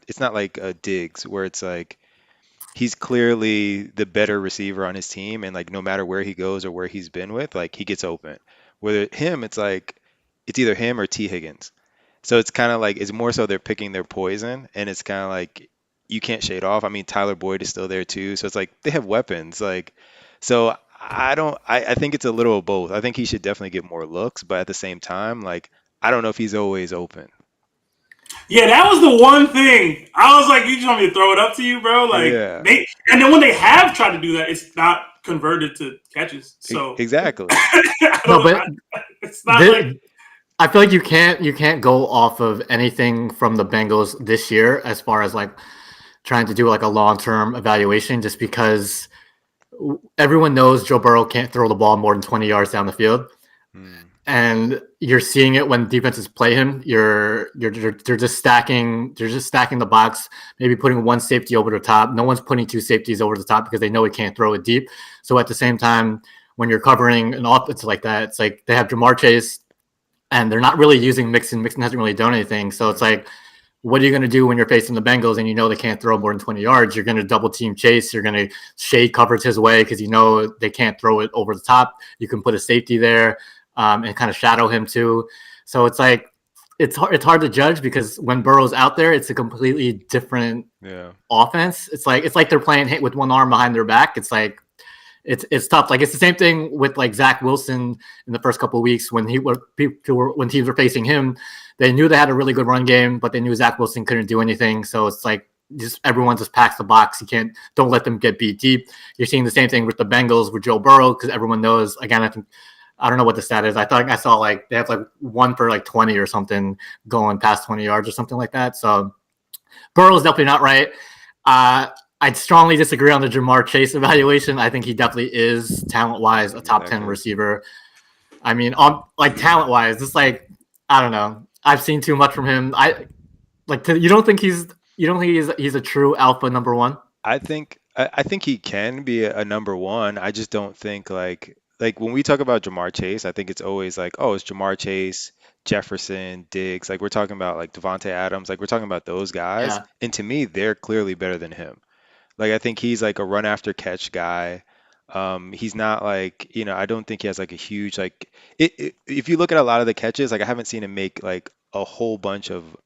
it's not like a Diggs where it's like he's clearly the better receiver on his team and like no matter where he goes or where he's been with like he gets open. With him it's like it's either him or T Higgins. So it's kind of like it's more so they're picking their poison and it's kind of like you can't shade off. I mean Tyler Boyd is still there too. So it's like they have weapons like so I think it's a little of both. I think he should definitely get more looks, but at the same time like I don't know if he's always open. Yeah, that was the one thing. I was like, you just want me to throw it up to you, bro? Like Yeah. and then when they have tried to do that, it's not converted to catches. So Exactly. No, but it's not like I feel like you can't go off of anything from the Bengals this year as far as like trying to do like a long-term evaluation just because everyone knows Joe Burrow can't throw the ball more than 20 yards down the field. Hmm. And you're seeing it when defenses play him. They're just stacking the box, maybe putting one safety over the top. No one's putting two safeties over the top because they know he can't throw it deep. So at the same time, when you're covering an offense like that, it's like they have Jamar Chase and they're not really using Mixon. Mixon hasn't really done anything. So it's like, what are you going to do when you're facing the Bengals and you know they can't throw more than 20 yards? You're going to double team Chase. You're going to shade coverage his way because you know they can't throw it over the top. You can put a safety there and kind of shadow him too. So it's like it's hard to judge because when Burrow's out there, it's a completely different Yeah. offense. It's like they're playing with one arm behind their back. It's like it's tough. Like it's the same thing with like Zach Wilson in the first couple of weeks when when teams were facing him, they knew they had a really good run game, but they knew Zach Wilson couldn't do anything. So it's like just everyone just packs the box. Don't let them get beat deep. You're seeing the same thing with the Bengals with Joe Burrow because everyone knows. Again, I don't know what the stat is. I thought I saw like they have like 1 for like 20 or something going past 20 yards or something like that. So Burrow's definitely not right. I'd strongly disagree on the Jamar Chase evaluation. I think he definitely is talent-wise a top 10 receiver. I mean, like talent-wise, it's like I don't know. I've seen too much from him. You don't think he's a true alpha number one? I think he can be a number one. I just don't think like when we talk about Jamar Chase, I think it's always like, oh, it's Jamar Chase, Jefferson, Diggs. Like we're talking about like Devontae Adams, like we're talking about those guys. Yeah. And to me, they're clearly better than him. Like I think he's like a run after catch guy. He's not like, I don't think he has like a huge like if you look at a lot of the catches, like I haven't seen him make like a whole bunch of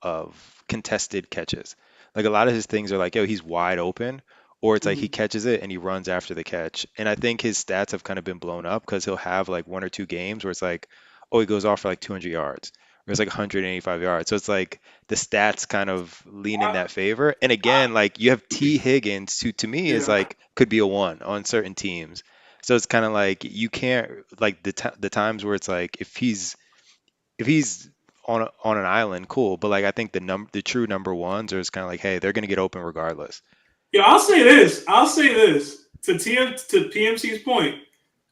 contested catches. Like a lot of his things are like, yo, he's wide open, or it's like he catches it and he runs after the catch. And I think his stats have kind of been blown up because he'll have like one or two games where it's like, oh, he goes off for like 200 yards, or it's like 185 yards. So it's like the stats kind of lean in that favor. And again, like you have T Higgins, who to me is yeah. like could be a one on certain teams. So it's kind of like you can't like the times where it's like if he's on an island, cool. But like I think the true number ones are just kind of like, hey, they're gonna get open regardless. Yeah, I'll say this. To PMC's point.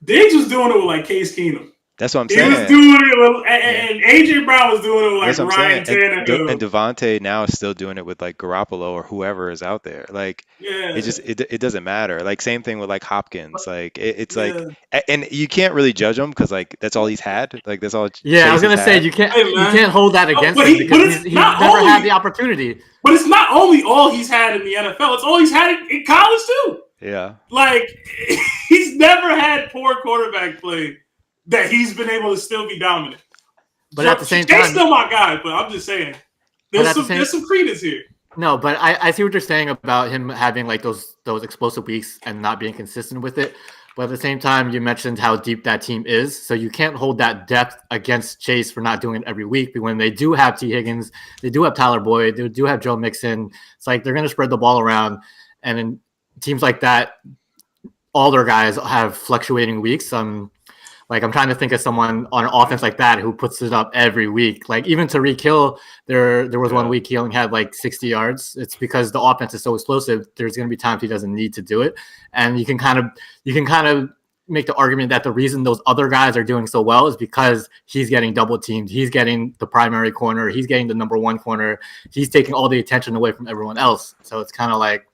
Diggs was doing it with like Case Keenum. That's what I'm He was saying. doing it with, Yeah. and AJ Brown was doing it with That's like what I'm Ryan saying. And Tannehill. Devontae now is still doing it with like Garoppolo or whoever is out there. Like it Yeah, just it doesn't matter. Like same thing with like Hopkins. Like it's like yeah. and you can't really judge him because like that's all he's had. Like that's all Yeah, I Chase was has gonna say had. you can't Hey you man, can't hold that against but him because it's he's not never had the only. opportunity. But it's not only all he's had in the NFL. It's all he's had in college too. Yeah. Like he's never had poor quarterback play that he's been able to still be dominant. But at the same Jay's time, still my guy, but I'm just saying but at the same there's some credence here. no, but I see what you're saying about him having like those explosive weeks and not being consistent with it. But at the same time, you mentioned how deep that team is, so you can't hold that depth against Chase for not doing it every week. But when they do have T Higgins, they do have Tyler Boyd, they do have Joe Mixon. It's like they're going to spread the ball around, and then teams like that, all their guys have fluctuating weeks. Like I'm trying to think of someone on an offense like that who puts it up every week. Like even Tariq Hill, there was one week he only had like 60 yards. It's because the offense is so explosive. There's going to be times he doesn't need to do it, and you can kind of make the argument that the reason those other guys are doing so well is because he's getting double teamed. He's getting the primary corner. He's getting the number one corner. He's taking all the attention away from everyone else. So it's kind of like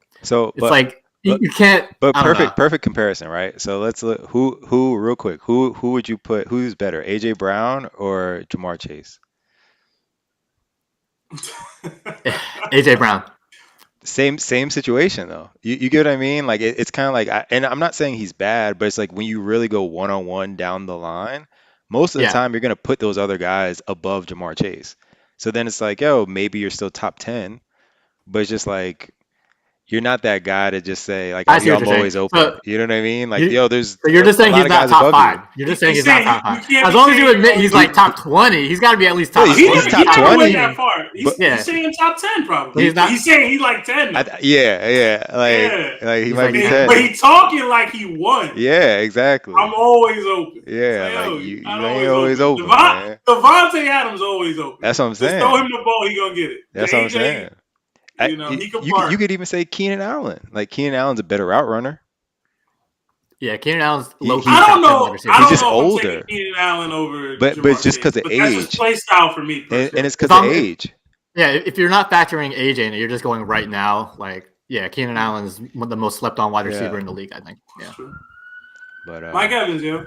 you can't. But I don't know. perfect comparison, right? So let's look who real quick. Who would you put? Who's better, AJ Brown or Jamar Chase? AJ Brown. Same situation though. You get what I mean? Like it's kind of like, and I'm not saying he's bad, but it's like when you really go one on one down the line, most of the time you're gonna put those other guys above Jamar Chase. So then it's like, yo, maybe you're still top 10, but it's just like you're not that guy to just say like, I see what I'm you're saying. always open. So You know what I mean? Like, yo, there's So you're just a saying lot he's of not guys top above five. you. You're just saying he's not top five. can't As be long as you saying admit that he's you- like top 20, he's got to be at least top Yeah, 20. he's top never 20. went that far. But- He's saying top 10 probably. He's not- He's saying he's like 10 now. Yeah. Like he He's might like be 10. 10. But he talking like he won. Yeah, exactly. I'm always open. Yeah, Yo, like you I'm ain't always open, man. Devontae Adams always open. That's what I'm Just saying. throw him the ball, he gonna get it. That's what I'm AJ, saying. he can You park. could even say Keenan Allen. Like Keenan Allen's a better route runner. Yeah, Keenan Allen's low key. I don't know. wide receiver. I don't just know if I'm older. taking Keenan Allen over But Jamar it's just Chase, 'cause of but that's age. just play style for me. And it's because If of I'm- age. Yeah, if you're not factoring age in, you're just going right now. Like, yeah, Keenan Allen is the most slept on wide receiver Yeah. in the league, I think. Yeah. But Mike Evans, yo.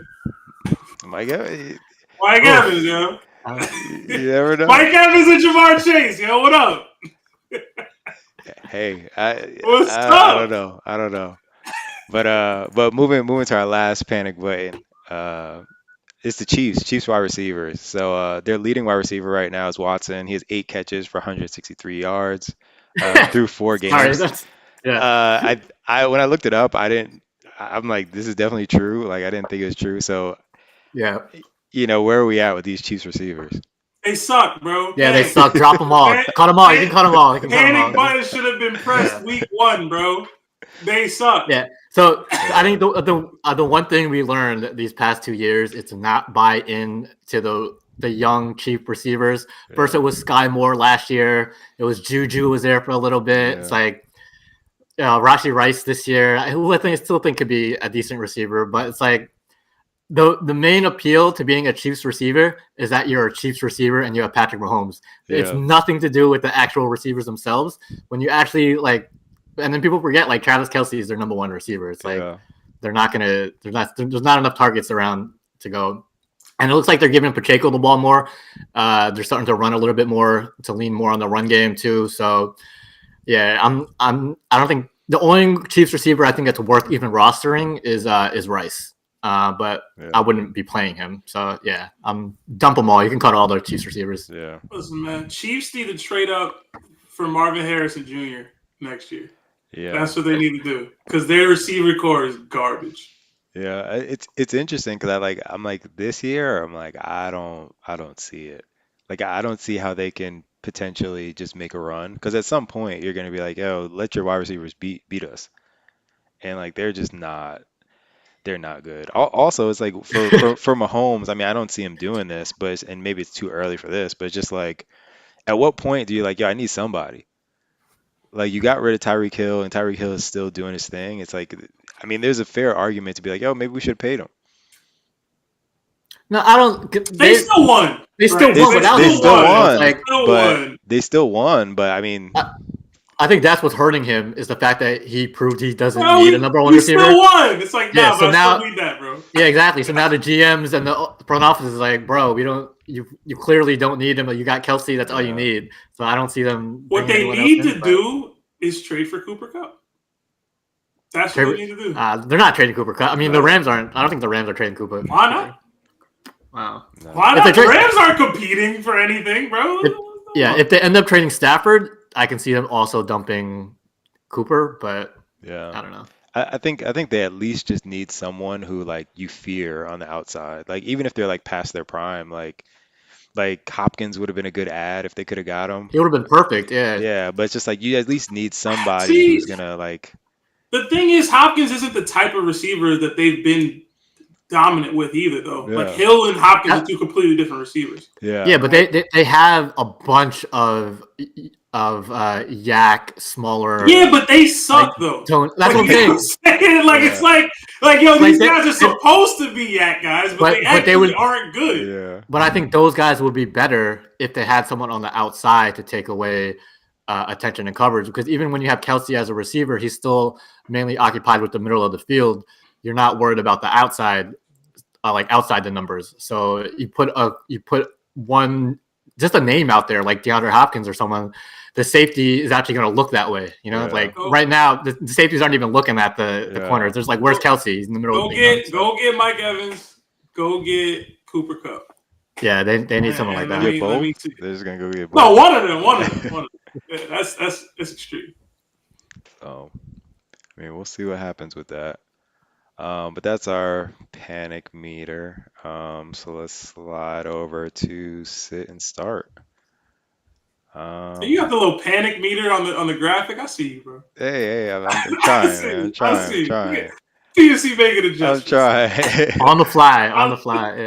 Mike Evans, Mike Evans, yo. you never know. Mike Evans and Jamar Chase, yo. What up? Hey, What's I up? don't know. But moving to our last panic button. It's the Chiefs wide receivers. So their leading wide receiver right now is Watson. He has 8 catches for 163 yards through 4 Sorry, games. I when I looked it up, I'm like, this is definitely true. Like I didn't think it was true. So yeah, where are we at with these Chiefs receivers? They suck, bro. yeah, they Hey, suck. Drop them all. Cut them all. You can cut them all. You can cut them Panic all. button should have been pressed week 1, bro. They suck. Yeah. So I think the one thing we learned these past 2 years is to not buy in to the young cheap receivers. First, it was Sky Moore last year. It was Juju was there for a little bit. Yeah. It's like Rashi Rice this year, who I still think could be a decent receiver, but it's like the main appeal to being a Chiefs receiver is that you're a Chiefs receiver and you have Patrick Mahomes. It's nothing to do with the actual receivers themselves. When you actually and then people forget like Travis Kelce is their number one receiver. It's like there's not enough targets around to go. And it looks like they're giving Pacheco the ball more. They're starting to run a little bit more, to lean more on the run game too. So yeah, I don't think the only Chiefs receiver I think that's worth even rostering is Rice. But I wouldn't be playing him. So yeah, dump them all. You can cut all the Chiefs receivers. Yeah. Listen, man, Chiefs need to trade up for Marvin Harrison Jr. next year. Yeah. That's what they need to do because their receiver core is garbage. Yeah, it's interesting because I'm like this year I'm like I don't see it. Like I don't see how they can potentially just make a run because at some point you're gonna be like, yo, let your wide receivers beat us, and like they're not good. Also, it's like for Mahomes, I mean I don't see him doing this, and maybe it's too early for this, but it's just like at what point do you like, yo, I need somebody. Like you got rid of Tyreek Hill and Tyreek Hill is still doing his thing. It's like, I mean, there's a fair argument to be like, yo, maybe we should have paid him. No, I don't. They still won. They still won without They him. still won, Like, they still won. But I mean, I think that's what's hurting him is the fact that he proved he doesn't Bro, need a number one we receiver. still won. It's like, Yeah, nah, so but now- I still need that, bro. Yeah, exactly. So now the GMs and the front office is like, bro, we don't. You clearly don't need him. But you got Kelsey. That's all you need. So I don't see them. What bringing they anyone need else in, to but- do is trade for Cooper Cup. That's what they need to do. They're not trading Cooper Cup. I mean, the Rams aren't. I don't think the Rams are trading Cooper. Why not? Wow. Why If not? they The trade- Rams aren't competing for anything, bro. If they end up trading Stafford, I can see them also dumping Cooper. But yeah, I don't know. I think they at least just need someone who like you fear on the outside. Like even if they're like past their prime, like Hopkins would have been a good ad if they could have got him. He would have been perfect. Yeah. Yeah, but it's just like you at least need somebody who's gonna like The thing is, Hopkins isn't the type of receiver that they've been dominant with either, though. Yeah. Like Hill and Hopkins are two completely different receivers. Yeah, but they have a bunch of yak smaller. Yeah, but they suck though. That's what I'm saying. Like it's like yo, Like these guys are supposed to be yak guys, but they actually aren't good. Yeah. But I think those guys would be better if they had someone on the outside to take away attention and coverage. Because even when you have Kelsey as a receiver, he's still mainly occupied with the middle of the field. You're not worried about the outside, like outside the numbers. So you put one just a name out there like DeAndre Hopkins or someone. The safety is actually going to look that way, you know. Yeah. Like right now, the safeties aren't even looking at the corners. There's like, where's Kelsey? He's in the middle. Go get Mike Evans. Go get Cooper Kupp. Yeah, they need someone like that. They're just gonna go get both. No, one of them. Yeah, that's extreme. So, I mean, we'll see what happens with that. But that's our panic meter. So let's slide over to sit and start. You got the little panic meter on the graphic. I see you, bro. Hey, I'm trying, man. I'm trying. PNC making adjustments. I'm trying. on the fly.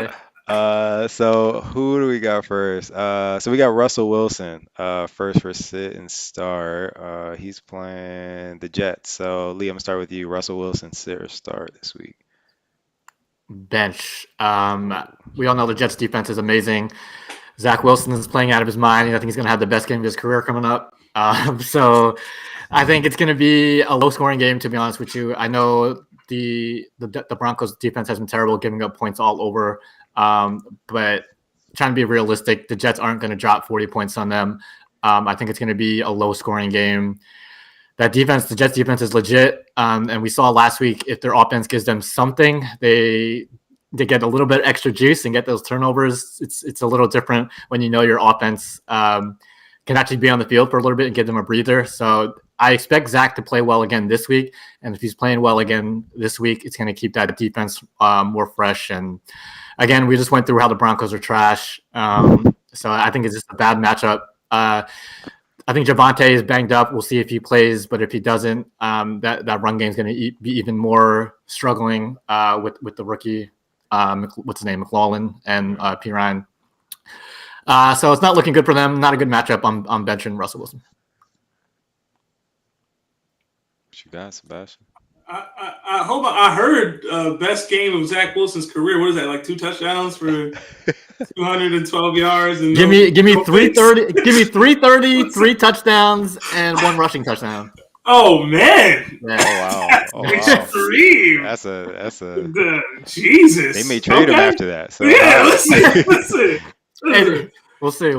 Yeah. So who do we got first? So we got Russell Wilson, first for sit and start. He's playing the Jets. So Lee, I'm gonna start with you. Russell Wilson, sit or start this week? Bench. We all know the Jets defense is amazing. Zach Wilson is playing out of his mind. I think he's going to have the best game of his career coming up. So I think it's going to be a low-scoring game, to be honest with you. I know the Broncos defense has been terrible, giving up points all over. But trying to be realistic, the Jets aren't going to drop 40 points on them. I think it's going to be a low-scoring game. The Jets defense is legit. And we saw last week, if their offense gives them something, they get a little bit extra juice and get those turnovers. It's a little different when you know your offense can actually be on the field for a little bit and give them a breather. So I expect Zach to play well again this week. And if he's playing well again this week, it's going to keep that defense more fresh. And again, we just went through how the Broncos are trash. So I think it's just a bad matchup. I think Javonte is banged up. We'll see if he plays, but if he doesn't, that run game is going to be even more struggling with the rookie. What's his name, McLaughlin and Pirine. So it's not looking good for them. Not a good matchup. I'm benching Russell Wilson. What you got, Sebastian? I heard best game of Zach Wilson's career. What is that? Like 2 touchdowns for 212 yards. And give me 330. Give me 330, 3 touchdowns, and 1 rushing touchdown. Oh man! Yeah. Oh wow! Extreme. That's a Jesus. They may trade him after that. So yeah, listen. Hey, we'll see. All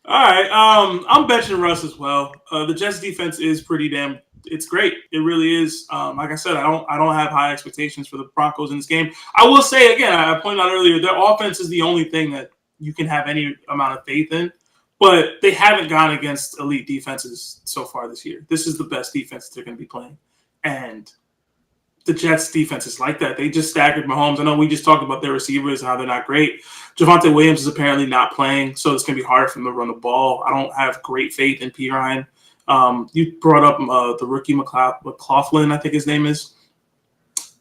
right. I'm benching Russ as well. The Jets defense is pretty damn. It's great. It really is. Like I said, I don't have high expectations for the Broncos in this game. I will say again, I pointed out earlier, their offense is the only thing that you can have any amount of faith in. But they haven't gone against elite defenses so far this year. This is the best defense they're going to be playing. And the Jets defense is like that. They just staggered Mahomes. I know we just talked about their receivers and how they're not great. Javonte Williams is apparently not playing, so it's going to be hard for them to run the ball. I don't have great faith in Pirine. You brought up the rookie McLaughlin, I think his name is.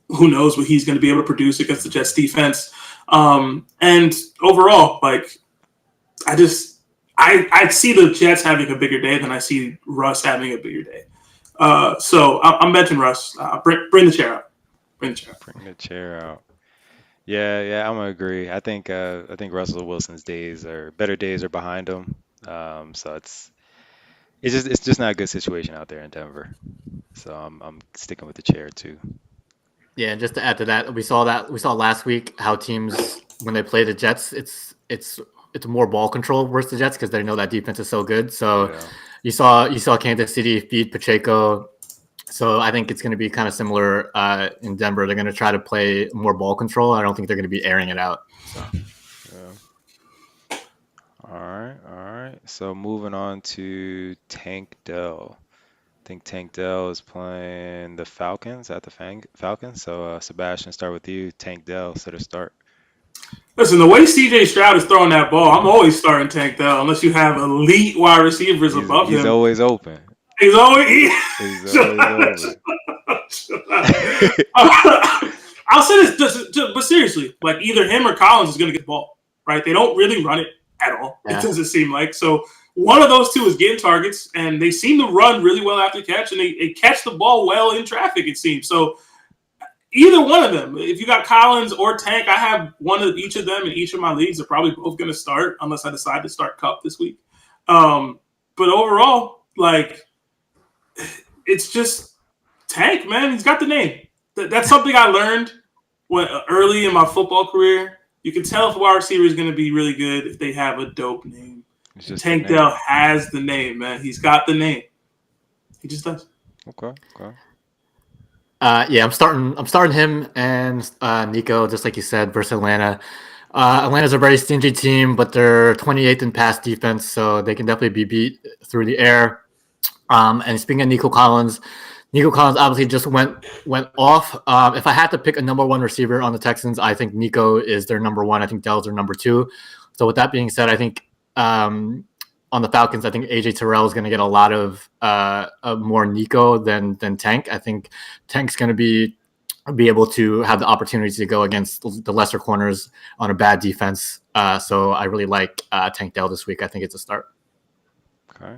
Who knows what he's going to be able to produce against the Jets defense. And overall, like, I see the Jets having a bigger day than I see Russ having a bigger day. So I'm benching Russ. Bring the chair out. Bring the chair out. Yeah, I'm gonna agree. I think Russell Wilson's better days are behind him. So it's just not a good situation out there in Denver. So I'm sticking with the chair too. Yeah, just to add to that, we saw last week how teams, when they play the Jets, it's more ball control versus the Jets because they know that defense is so good. So yeah. you saw Kansas City feed Pacheco. So I think it's going to be kind of similar in Denver. They're going to try to play more ball control. I don't think they're going to be airing it out. So. Yeah. All right. So moving on to Tank Dell. I think Tank Dell is playing the Falcons at the Falcons. So Sebastian, start with you. Tank Dell, set a start. Listen, the way C.J. Stroud is throwing that ball, I'm always starting Tank Dell unless you have elite wide receivers above him. He's always open. He's always It's always over. I'll say this, but seriously, like either him or Collins is going to get the ball, right? They don't really run it at all. Yeah. It doesn't seem like so. One of those two is getting targets, and they seem to run really well after catch, and they catch the ball well in traffic. It seems so. Either one of them, if you got Collins or Tank, I have one of each of them in each of my leagues. They're probably both going to start unless I decide to start Cup this week. But overall, like it's just Tank, man. He's got the name. That's something I learned early in my football career. You can tell if a wide receiver is going to be really good if they have a dope name. Tank Dell has the name, man. He's got the name. He just does. Okay. Yeah, I'm starting him and Nico, just like you said, versus Atlanta. Atlanta's a very stingy team, but they're 28th in pass defense, so they can definitely be beat through the air. And speaking of Nico Collins obviously just went off. If I had to pick a number one receiver on the Texans, I think Nico is their number one. I think Dell's their number two. So with that being said, I think on the Falcons, I think AJ Terrell is going to get a lot of more Nico than Tank. I think Tank's going to be able to have the opportunity to go against the lesser corners on a bad defense. So I really like Tank Dell this week. I think it's a start. Okay.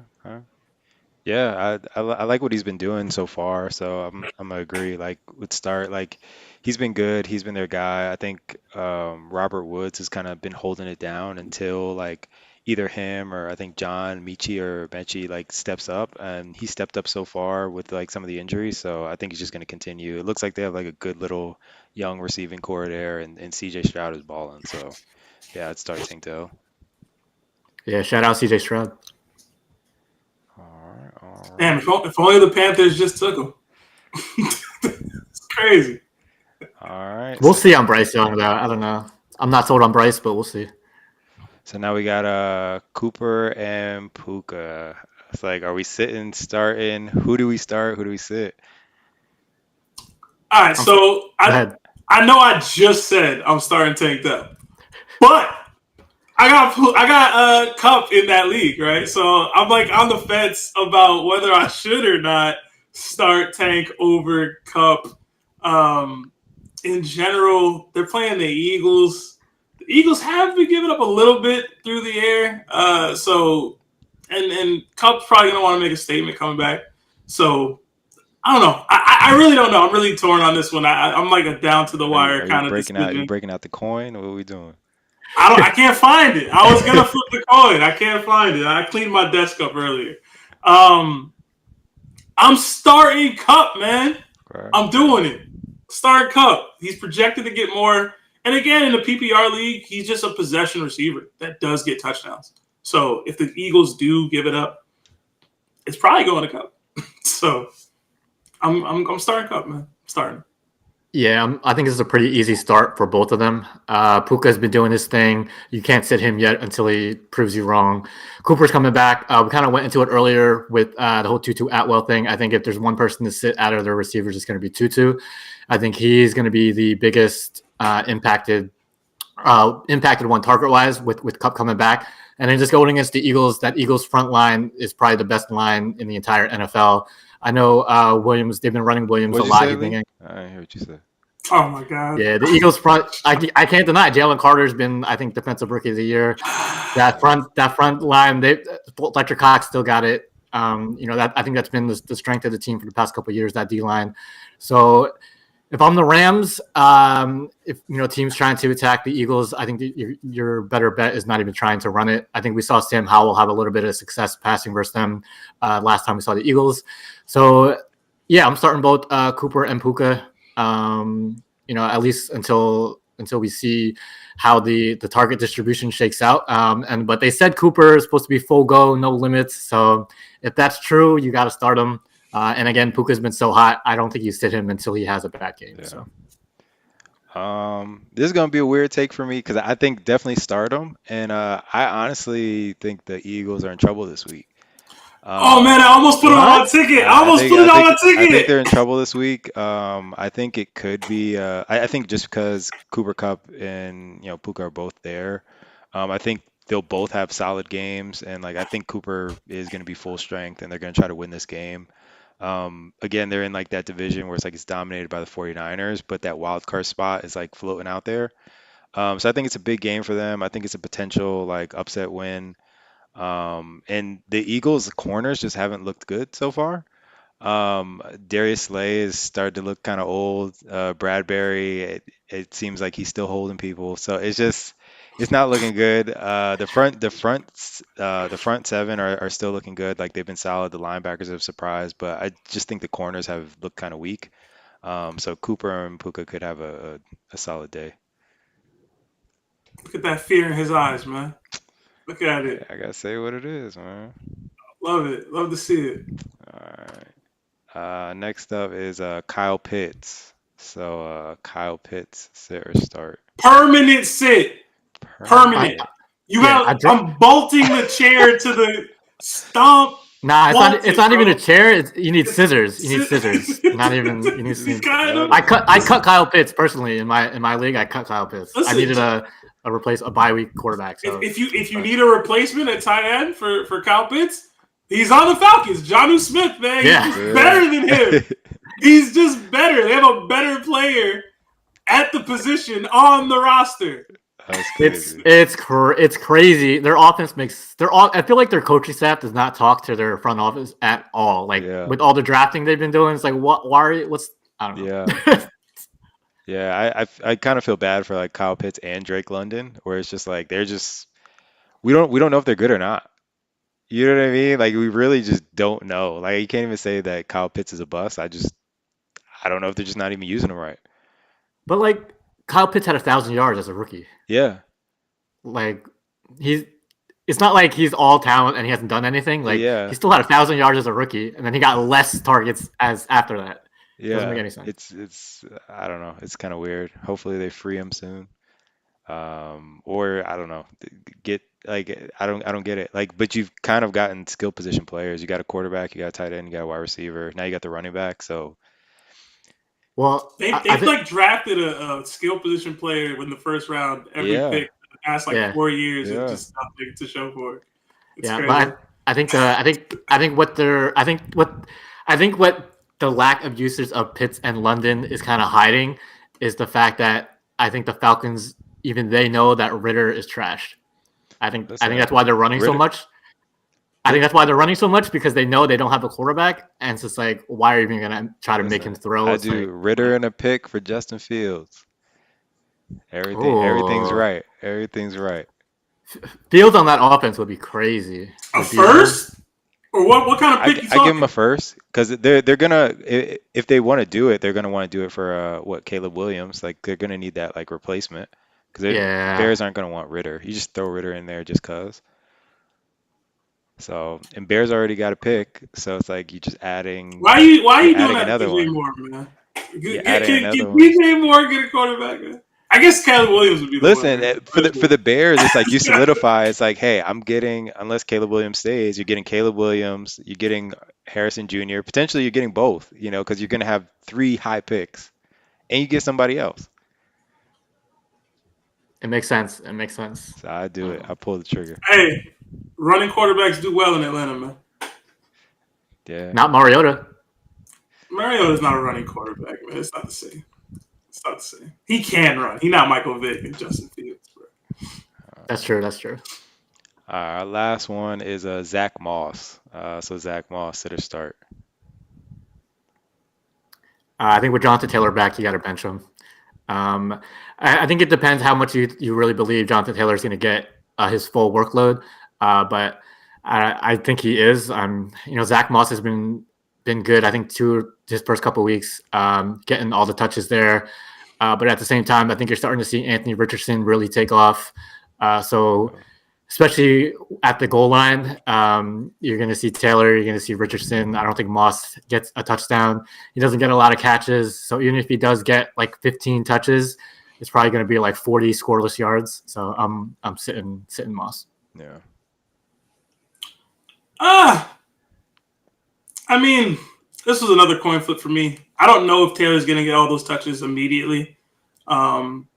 Yeah, I like what he's been doing so far, so I'm gonna agree. Like with start, like he's been good. He's been their guy. I think Robert Woods has kind of been holding it down until like either him or I think John Michi or Benchi like steps up, and he stepped up so far with like some of the injuries. So I think he's just gonna continue. It looks like they have like a good little young receiving core there, and CJ Stroud is balling. So yeah, I'd start Tank Dell. Yeah, shout out CJ Stroud. All right. Damn, if only the Panthers just took him. It's crazy. All right. We'll see on Bryce Young, though. I don't know. I'm not sold on Bryce, but we'll see. So now we got Cooper and Puka. It's like, are we sitting, starting? Who do we start? Who do we sit? All right, so I know I just said I'm starting Tank Dell, but I got Cup in that league, right? So I'm like on the fence about whether I should or not start Tank over Cup. In general, they're playing the Eagles. The Eagles have been giving up a little bit through the air. And Cup's probably gonna want to make a statement coming back. So I don't know. I really don't know. I'm really torn on this one. I'm like a down to the wire kind of decision. You breaking out the coin? What are we doing? I can't find it. I was gonna flip the coin. I can't find it. I cleaned my desk up earlier. I'm starting Cup, man. Okay. I'm doing it. Start Cup. He's projected to get more. And again, in the PPR league, he's just a possession receiver that does get touchdowns. So if the Eagles do give it up, it's probably going to Cup. So I'm starting Cup, man. I'm starting. Yeah, I think this is a pretty easy start for both of them. Puka's been doing his thing. You can't sit him yet until he proves you wrong. Cooper's coming back. We kind of went into it earlier with the whole Tutu Atwell thing. I think if there's one person to sit out of their receivers, it's going to be Tutu. I think he's going to be the biggest impacted one target-wise with Cup coming back. And then just going against the Eagles, that Eagles front line is probably the best line in the entire NFL. I know Williams, they've been running Williams a lot. I didn't hear what you said. Oh, my God. Yeah, the Eagles front, I can't deny Jalen Carter's been, I think, Defensive Rookie of the Year. That front line, Fletcher Cox still got it. I think that's been the strength of the team for the past couple of years, that D-line. So if I'm the Rams, if teams trying to attack the Eagles, I think your better bet is not even trying to run it. I think we saw Sam Howell have a little bit of success passing versus them last time we saw the Eagles. So yeah, I'm starting both Cooper and Puka. At least until we see how the target distribution shakes out. But they said Cooper is supposed to be full go, no limits. So if that's true, you got to start him. And again, Puka's been so hot, I don't think you sit him until he has a bad game. Yeah. So this is gonna be a weird take for me because I think definitely start him, and I honestly think the Eagles are in trouble this week. Oh man, I almost put it on my ticket. I think they're in trouble this week. I think it could be. I think just because Cooper Kupp and Puka are both there, I think they'll both have solid games, and like I think Cooper is going to be full strength, and they're going to try to win this game. Again, they're in like that division where it's like it's dominated by the 49ers, but that wild card spot is like floating out there. So I think it's a big game for them. I think it's a potential like upset win. And the Eagles' corners just haven't looked good so far. Darius Slay has started to look kind of old. Bradbury, it seems like he's still holding people. So it's not looking good. The front seven are still looking good. Like they've been solid. The linebackers have surprised, but I just think the corners have looked kind of weak. So Cooper and Puka could have a solid day. Look at that fear in his eyes, man. Look at Yeah, it. I gotta say what it is, man. Love it. Love to see it. All right. Next up is Kyle Pitts. So Kyle Pitts, sit or start? Permanent sit. Permanent. Permanent. I'm bolting the chair to the stomp. Nah, it's not even a chair. You need It's- scissors. You need scissors. Not even. You need. You kind of. I cut Kyle Pitts personally in my league. I cut Kyle Pitts. Listen, I needed a bye week quarterback. So if you need a replacement at tight end for Kyle Pitts, he's on the Falcons. Jonnu Smith, man, he's just better than him. He's just better. They have a better player at the position on the roster. That's crazy. It's crazy. Their offense I feel like their coaching staff does not talk to their front office at all. Like with all the drafting they've been doing, it's like I don't know. Yeah. Yeah, I kind of feel bad for like Kyle Pitts and Drake London, where it's just like we don't know if they're good or not. You know what I mean? Like we really just don't know. Like you can't even say that Kyle Pitts is a bust. I don't know if they're just not even using him right. But like Kyle Pitts had 1,000 yards as a rookie. Yeah. Like it's not like he's all talent and he hasn't done anything. Like he still had 1,000 yards as a rookie, and then he got less targets as after that. Yeah, doesn't make any sense. It's I don't know. It's kind of weird. Hopefully they free him soon. Or I don't know. Get like I don't get it. Like, but you've kind of gotten skill position players. You got a quarterback, you got a tight end, you got a wide receiver. Now you got the running back. So well, they've like drafted a skill position player in the first round every pick for the past 4 years and just nothing to show for it. It's crazy. But I think what the lack of usage of Pitts and London is kind of hiding is the fact that I think the Falcons, even they know that Ritter is trash. I think that's why they're running so much. I think that's why they're running so much, because they know they don't have a quarterback, and it's just like, why are you even gonna try to make him throw? I do Ritter and a pick for Justin Fields. Everything's right. Everything's right. Fields on that offense would be crazy. A first? Or what kind of pick you talking? I give him a first, because they're gonna, if they want to do it, they're gonna want to do it for Caleb Williams. Like they're gonna need that like replacement, because Bears aren't gonna want Ritter. You just throw Ritter in there just cause. So, and Bears already got a pick, so it's like you just adding. Why are you doing that another to DJ one? Moore, man? Can one. DJ Moore get a quarterback, man? I guess Caleb Williams would be the one. For the Bears, it's like you solidify. It's like, hey, I'm getting, unless Caleb Williams stays, you're getting Caleb Williams, you're getting Harrison Jr. Potentially, you're getting both. You know, because you're gonna have 3 high picks, and you get somebody else. It makes sense. So I do it. I pull the trigger. Hey, running quarterbacks do well in Atlanta, man. Yeah. Not Mariota. Mariota's not a running quarterback, man. It's not the same. He can run. He's not Michael Vick and Justin Fields, bro. That's true. Our last one is Zach Moss. So Zach Moss, sit or start? I think with Jonathan Taylor back, you got to bench him. I think it depends how much you really believe Jonathan Taylor is going to get his full workload. But I think he is. Zach Moss has been good. I think his first couple of weeks, getting all the touches there. But at the same time, I think you're starting to see Anthony Richardson really take off. So especially at the goal line, you're going to see Taylor, you're going to see Richardson. I don't think Moss gets a touchdown. He doesn't get a lot of catches. So even if he does get like 15 touches, it's probably going to be like 40 scoreless yards. So I'm sitting Moss. Yeah. I mean, this was another coin flip for me. I don't know if Taylor's going to get all those touches immediately. But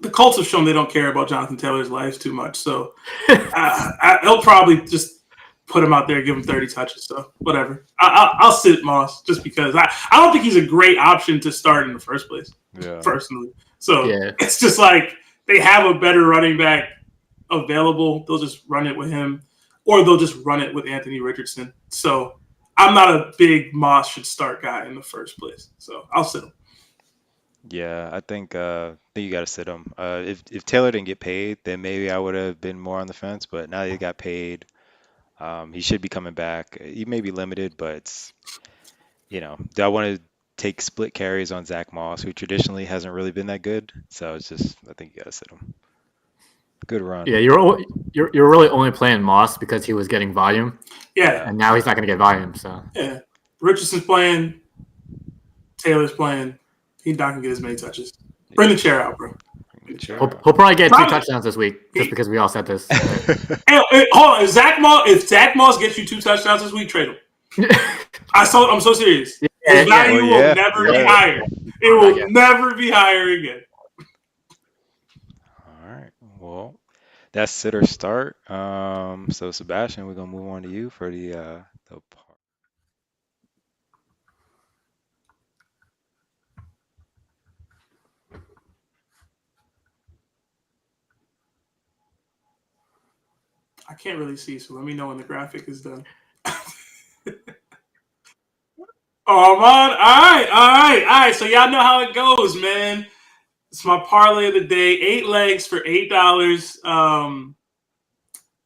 the Colts have shown they don't care about Jonathan Taylor's life too much. So they'll probably just put him out there, give him 30 touches. So whatever. I'll sit Moss just because I don't think he's a great option to start in the first place, personally. So it's just like they have a better running back available. They'll just run it with him, or they'll just run it with Anthony Richardson. So I'm not a big Moss should start guy in the first place. So I'll sit him. Yeah, I think you got to sit him. If Taylor didn't get paid, then maybe I would have been more on the fence. But now that he got paid, he should be coming back. He may be limited, but do I want to take split carries on Zach Moss, who traditionally hasn't really been that good? So it's just, I think you got to sit him. Good run. Yeah, you're really only playing Moss because he was getting volume. Yeah, and now he's not going to get volume. So yeah, Richardson's playing, Taylor's playing. He's not going to get as many touches. Bring the chair out, bro. He'll probably get 2 touchdowns this week, just because we all said this. Hey, hold on, if Zach Moss gets you 2 touchdowns this week, trade him. I'm so serious. His value will never be higher. It will never be higher again. All right. Well, that's sit or start. So Sebastian, we're gonna move on to you for the part. I can't really see, so let me know when the graphic is done. Oh, man. All right. So y'all know how it goes, man. It's my parlay of the day. 8 legs for $8.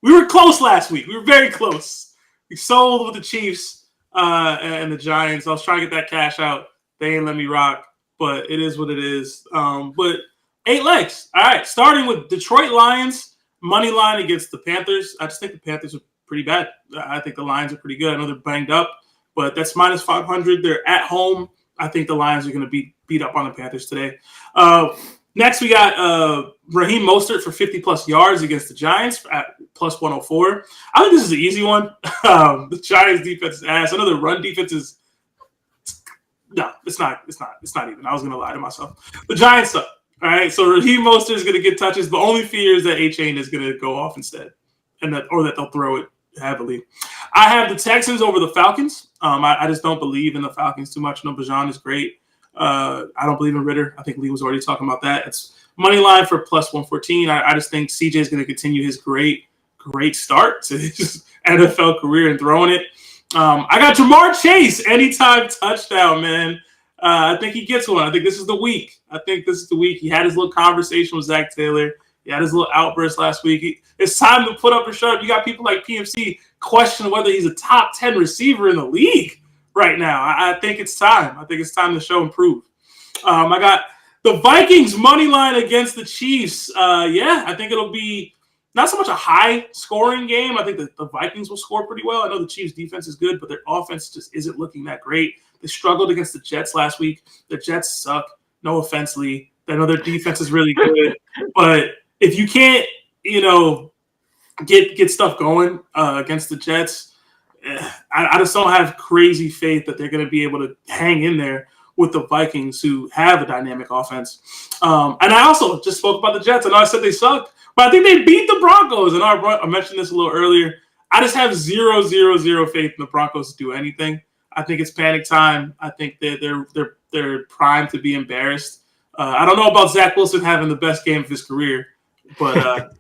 We were close last week. We were very close. We sold with the Chiefs and the Giants. I was trying to get that cash out. They ain't let me rock, but it is what it is. But 8 legs. All right. Starting with Detroit Lions, money line against the Panthers. I just think the Panthers are pretty bad. I think the Lions are pretty good. I know they're banged up, but that's minus 500. They're at home. I think the Lions are going to beat up on the Panthers today. Next, we got Raheem Mostert for 50-plus yards against the Giants at plus 104. I think this is an easy one. The Giants' defense is ass. I know the run defense is – no, it's not even. I was going to lie to myself. The Giants suck. All right, so Raheem Mostert is going to get touches. The only fear is that A-Chain is going to go off instead, that they'll throw it heavily. I have the Texans over the Falcons. I just don't believe in the Falcons too much. No, Bajan is great. I don't believe in Ritter. I think Lee was already talking about that. It's money line for plus 114. I just think CJ is going to continue his great start to his NFL career and throwing it. I got Jamar Chase, anytime touchdown, man. I think he gets one. I think this is the week. He had his little conversation with Zach Taylor. He had his little outburst last week. It's time to put up or shut up. You got people like PMC questioning whether he's a top 10 receiver in the league right now. I think it's time. I think it's time to show and prove. I got the Vikings money line against the Chiefs. I think it'll be not so much a high-scoring game. I think that the Vikings will score pretty well. I know the Chiefs' defense is good, but their offense just isn't looking that great. They struggled against the Jets last week. The Jets suck. No offense, Lee. I know their defense is really good. But if you can't, get stuff going against the Jets, I just don't have crazy faith that they're going to be able to hang in there with the Vikings, who have a dynamic offense. And I also just spoke about the Jets. I know I said they suck, but I think they beat the Broncos. And I mentioned this a little earlier. I just have 0 faith in the Broncos to do anything. I think it's panic time. I think they're primed to be embarrassed. I don't know about Zach Wilson having the best game of his career, but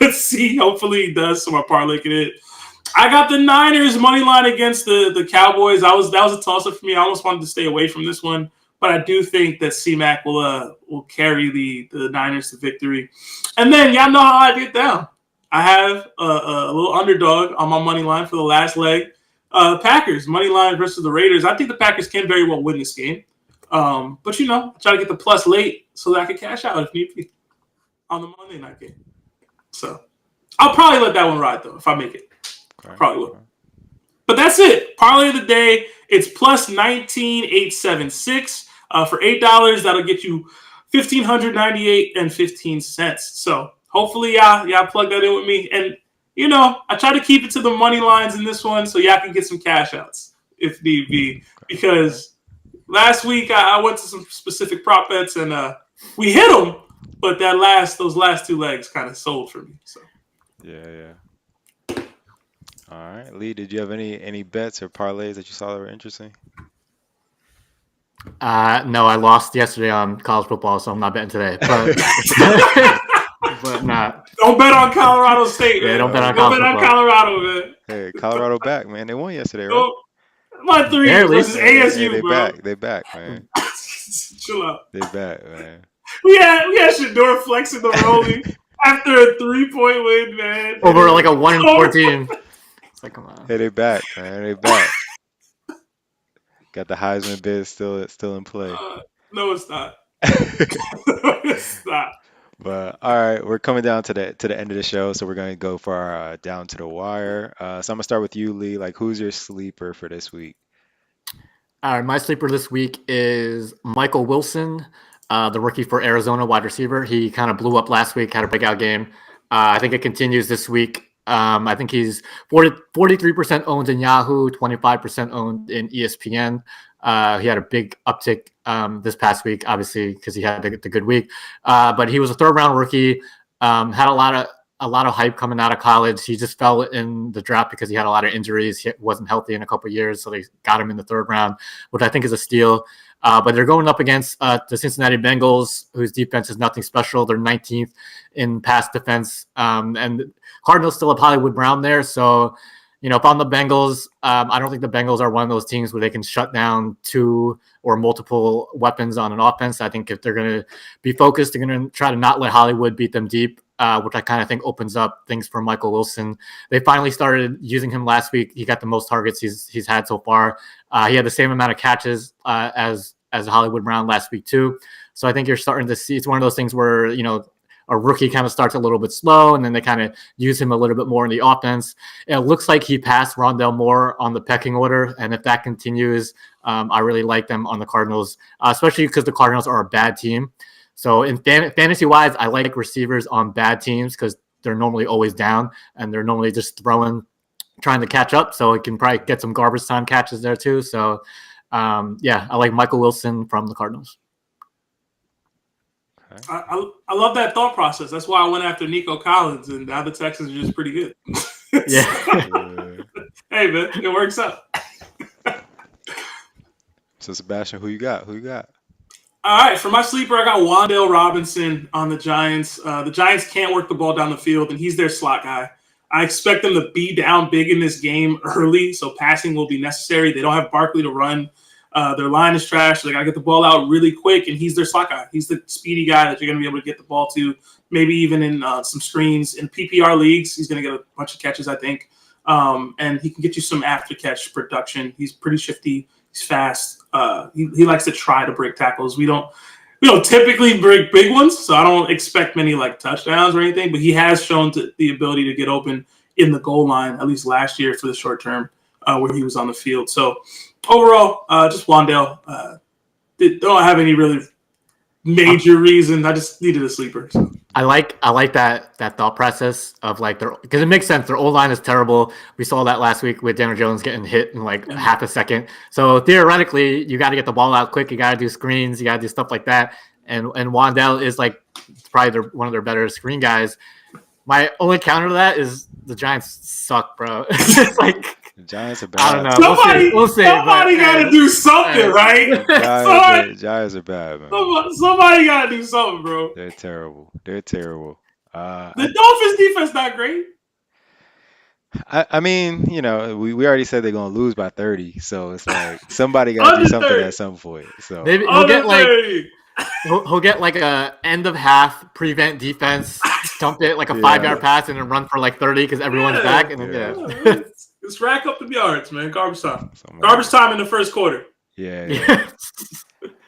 let's see. Hopefully he does. So my parlay can hit. I got the Niners money line against the Cowboys. That was a toss-up for me. I almost wanted to stay away from this one, but I do think that C-Mac will carry the Niners to victory. And then y'all know how I get down. I have a little underdog on my money line for the last leg. Packers money line versus the Raiders. I think the Packers can very well win this game. But I try to get the plus late so that I can cash out if need be on the Monday night game. So I'll probably let that one ride though if I make it. Okay. Probably will. But that's it. Parlay of the day. It's plus 19,876 for $8. That'll get you $1,598.15. So hopefully y'all plug that in with me. And I try to keep it to the money lines in this one so y'all can get some cash outs if need be. Because last week I went to some specific prop bets and we hit them, but those last two legs kind of sold for me. So Yeah. All right, Lee, did you have any bets or parlays that you saw that were interesting? No, I lost yesterday on college football, so I'm not betting today. But but not. don't bet on Colorado State, Yeah, don't man. bet on Don't college bet on football. Colorado, man. Hey, Colorado back, man. They won yesterday, right? Don't, I'm on 3 Barely. versus Hey, ASU, they bro. back. They back, man. Chill out. They back, man. We had Shador flexing the rollie after a 3-point win, man. Over like a Hey, 1-4 team. It's like, come on. hey, they back, man. They back. Got the Heisman bid still in play. No, it's not. No, it's not. But all right, we're coming down to the end of the show, so we're gonna go for our down to the wire. So I'm gonna start with you, Lee. Like, who's your sleeper for this week? All right, my sleeper this week is Michael Wilson, the rookie for Arizona wide receiver. He kind of blew up last week, had a breakout game. I think it continues this week. I think he's 43% owned in Yahoo, 25% owned in ESPN. He had a big uptick this past week, obviously, because he had the good week. But he was a third-round rookie, had a lot of hype coming out of college. He just fell in the draft because he had a lot of injuries. He wasn't healthy in a couple of years, so they got him in the third round, which I think is a steal. But they're going up against the Cincinnati Bengals, whose defense is nothing special. They're 19th in pass defense, and Cardinals still have Hollywood Brown there. So, if I'm the Bengals, I don't think the Bengals are one of those teams where they can shut down two or multiple weapons on an offense. I think if they're going to be focused, they're going to try to not let Hollywood beat them deep. Which I kind of think opens up things for Michael Wilson. They finally started using him last week. He got the most targets he's had so far. He had the same amount of catches as Hollywood Brown last week too. So I think you're starting to see it's one of those things where a rookie kind of starts a little bit slow, and then they kind of use him a little bit more in the offense. It looks like he passed Rondell Moore on the pecking order, and if that continues, I really like them on the Cardinals, especially because the Cardinals are a bad team. So in fantasy-wise, I like receivers on bad teams because they're normally always down and they're normally just trying to catch up. So it can probably get some garbage time catches there too. So, I like Michael Wilson from the Cardinals. Okay. I love that thought process. That's why I went after Nico Collins, and now the Texans are just pretty good. Yeah. Hey, man, it works out. So Sebastian, who you got? Who you got? All right, for my sleeper, I got Wan'Dale Robinson on the Giants. The Giants can't work the ball down the field, and he's their slot guy. I expect them to be down big in this game early, so passing will be necessary. They don't have Barkley to run. Their line is trash. So they got to get the ball out really quick, and he's their slot guy. He's the speedy guy that you're going to be able to get the ball to, maybe even in some screens. In PPR leagues, he's going to get a bunch of catches, I think, and he can get you some after-catch production. He's pretty shifty. He's fast. He likes to try to break tackles. We don't typically break big ones, so I don't expect many like touchdowns or anything. But he has shown the ability to get open in the goal line, at least last year for the short term where he was on the field. So overall, just Wan'Dale. Don't have any really major reason. I just needed a sleeper. So. I like that thought process of like because it makes sense. Their old line is terrible. We saw that last week with Daniel Jones getting hit in like half a second. So theoretically, you got to get the ball out quick. You got to do screens. You got to do stuff like that. And Wan'Dale is like probably one of their better screen guys. My only counter to that is the Giants suck, bro. It's like The Giants are bad. I don't know. We'll see. Somebody got to do something, right? The Giants are bad, man. Somebody got to do something, bro. They're terrible. The Dolphins' defense not great. I mean, we already said they're gonna lose by 30, so it's like somebody got to do something at some point. So maybe he'll get like a end of half prevent defense, dump it like a 5-yard pass, and then run for like 30 because everyone's back. And then Let's rack up the yards, man. Garbage time. Garbage time in the first quarter. Yeah.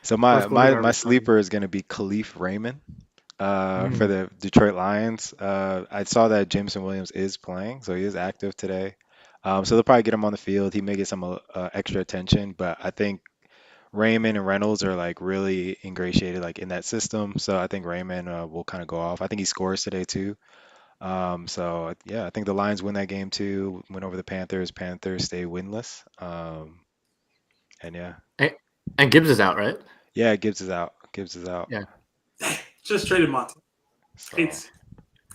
So my sleeper is gonna be Khalif Raymond. For the Detroit Lions. I saw that Jameson Williams is playing, so he is active today. So they'll probably get him on the field. He may get some extra attention, but I think Raymond and Reynolds are like really ingratiated like in that system. So I think Raymond will kind of go off. I think he scores today too. So yeah, I think the Lions win that game too. Win over the Panthers. Panthers stay winless. And yeah. And Gibbs is out, right? Yeah, Gibbs is out. Yeah. Just traded Monty. So Hate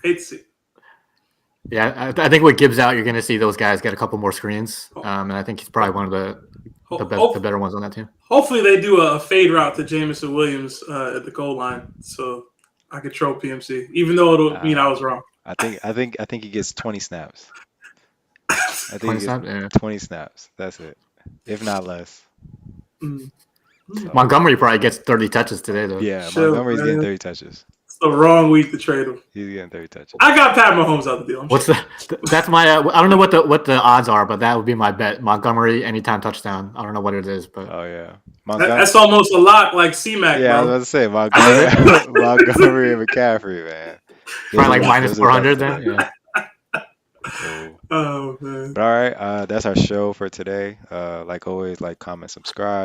to see. Yeah, I think with Gibbs out, you're going to see those guys get a couple more screens, and I think he's probably one of the better ones on that team. Hopefully, they do a fade route to Jamison Williams at the goal line, so I could troll PMC, even though it'll mean I was wrong. I think he gets 20 snaps. I think 20 he gets snaps? Yeah. 20 snaps. That's it, if not less. Mm. So, Montgomery probably gets 30 touches today, though. yeah, Chill, Montgomery's man. getting 30 touches. It's the wrong week to trade him. He's getting 30 touches. I got Pat Mahomes out the deal. What's that's my I don't know what the odds are, but that would be my bet. Montgomery anytime touchdown. I don't know what it is, but Oh yeah, That's almost a lot like C-Mac, yeah, I was bro. about to say Montgomery and McCaffrey, man. probably like Those minus are 400 tough then. today. Yeah. Cool. Oh man. But all right, that's our show for today. Like always, like, comment, subscribe.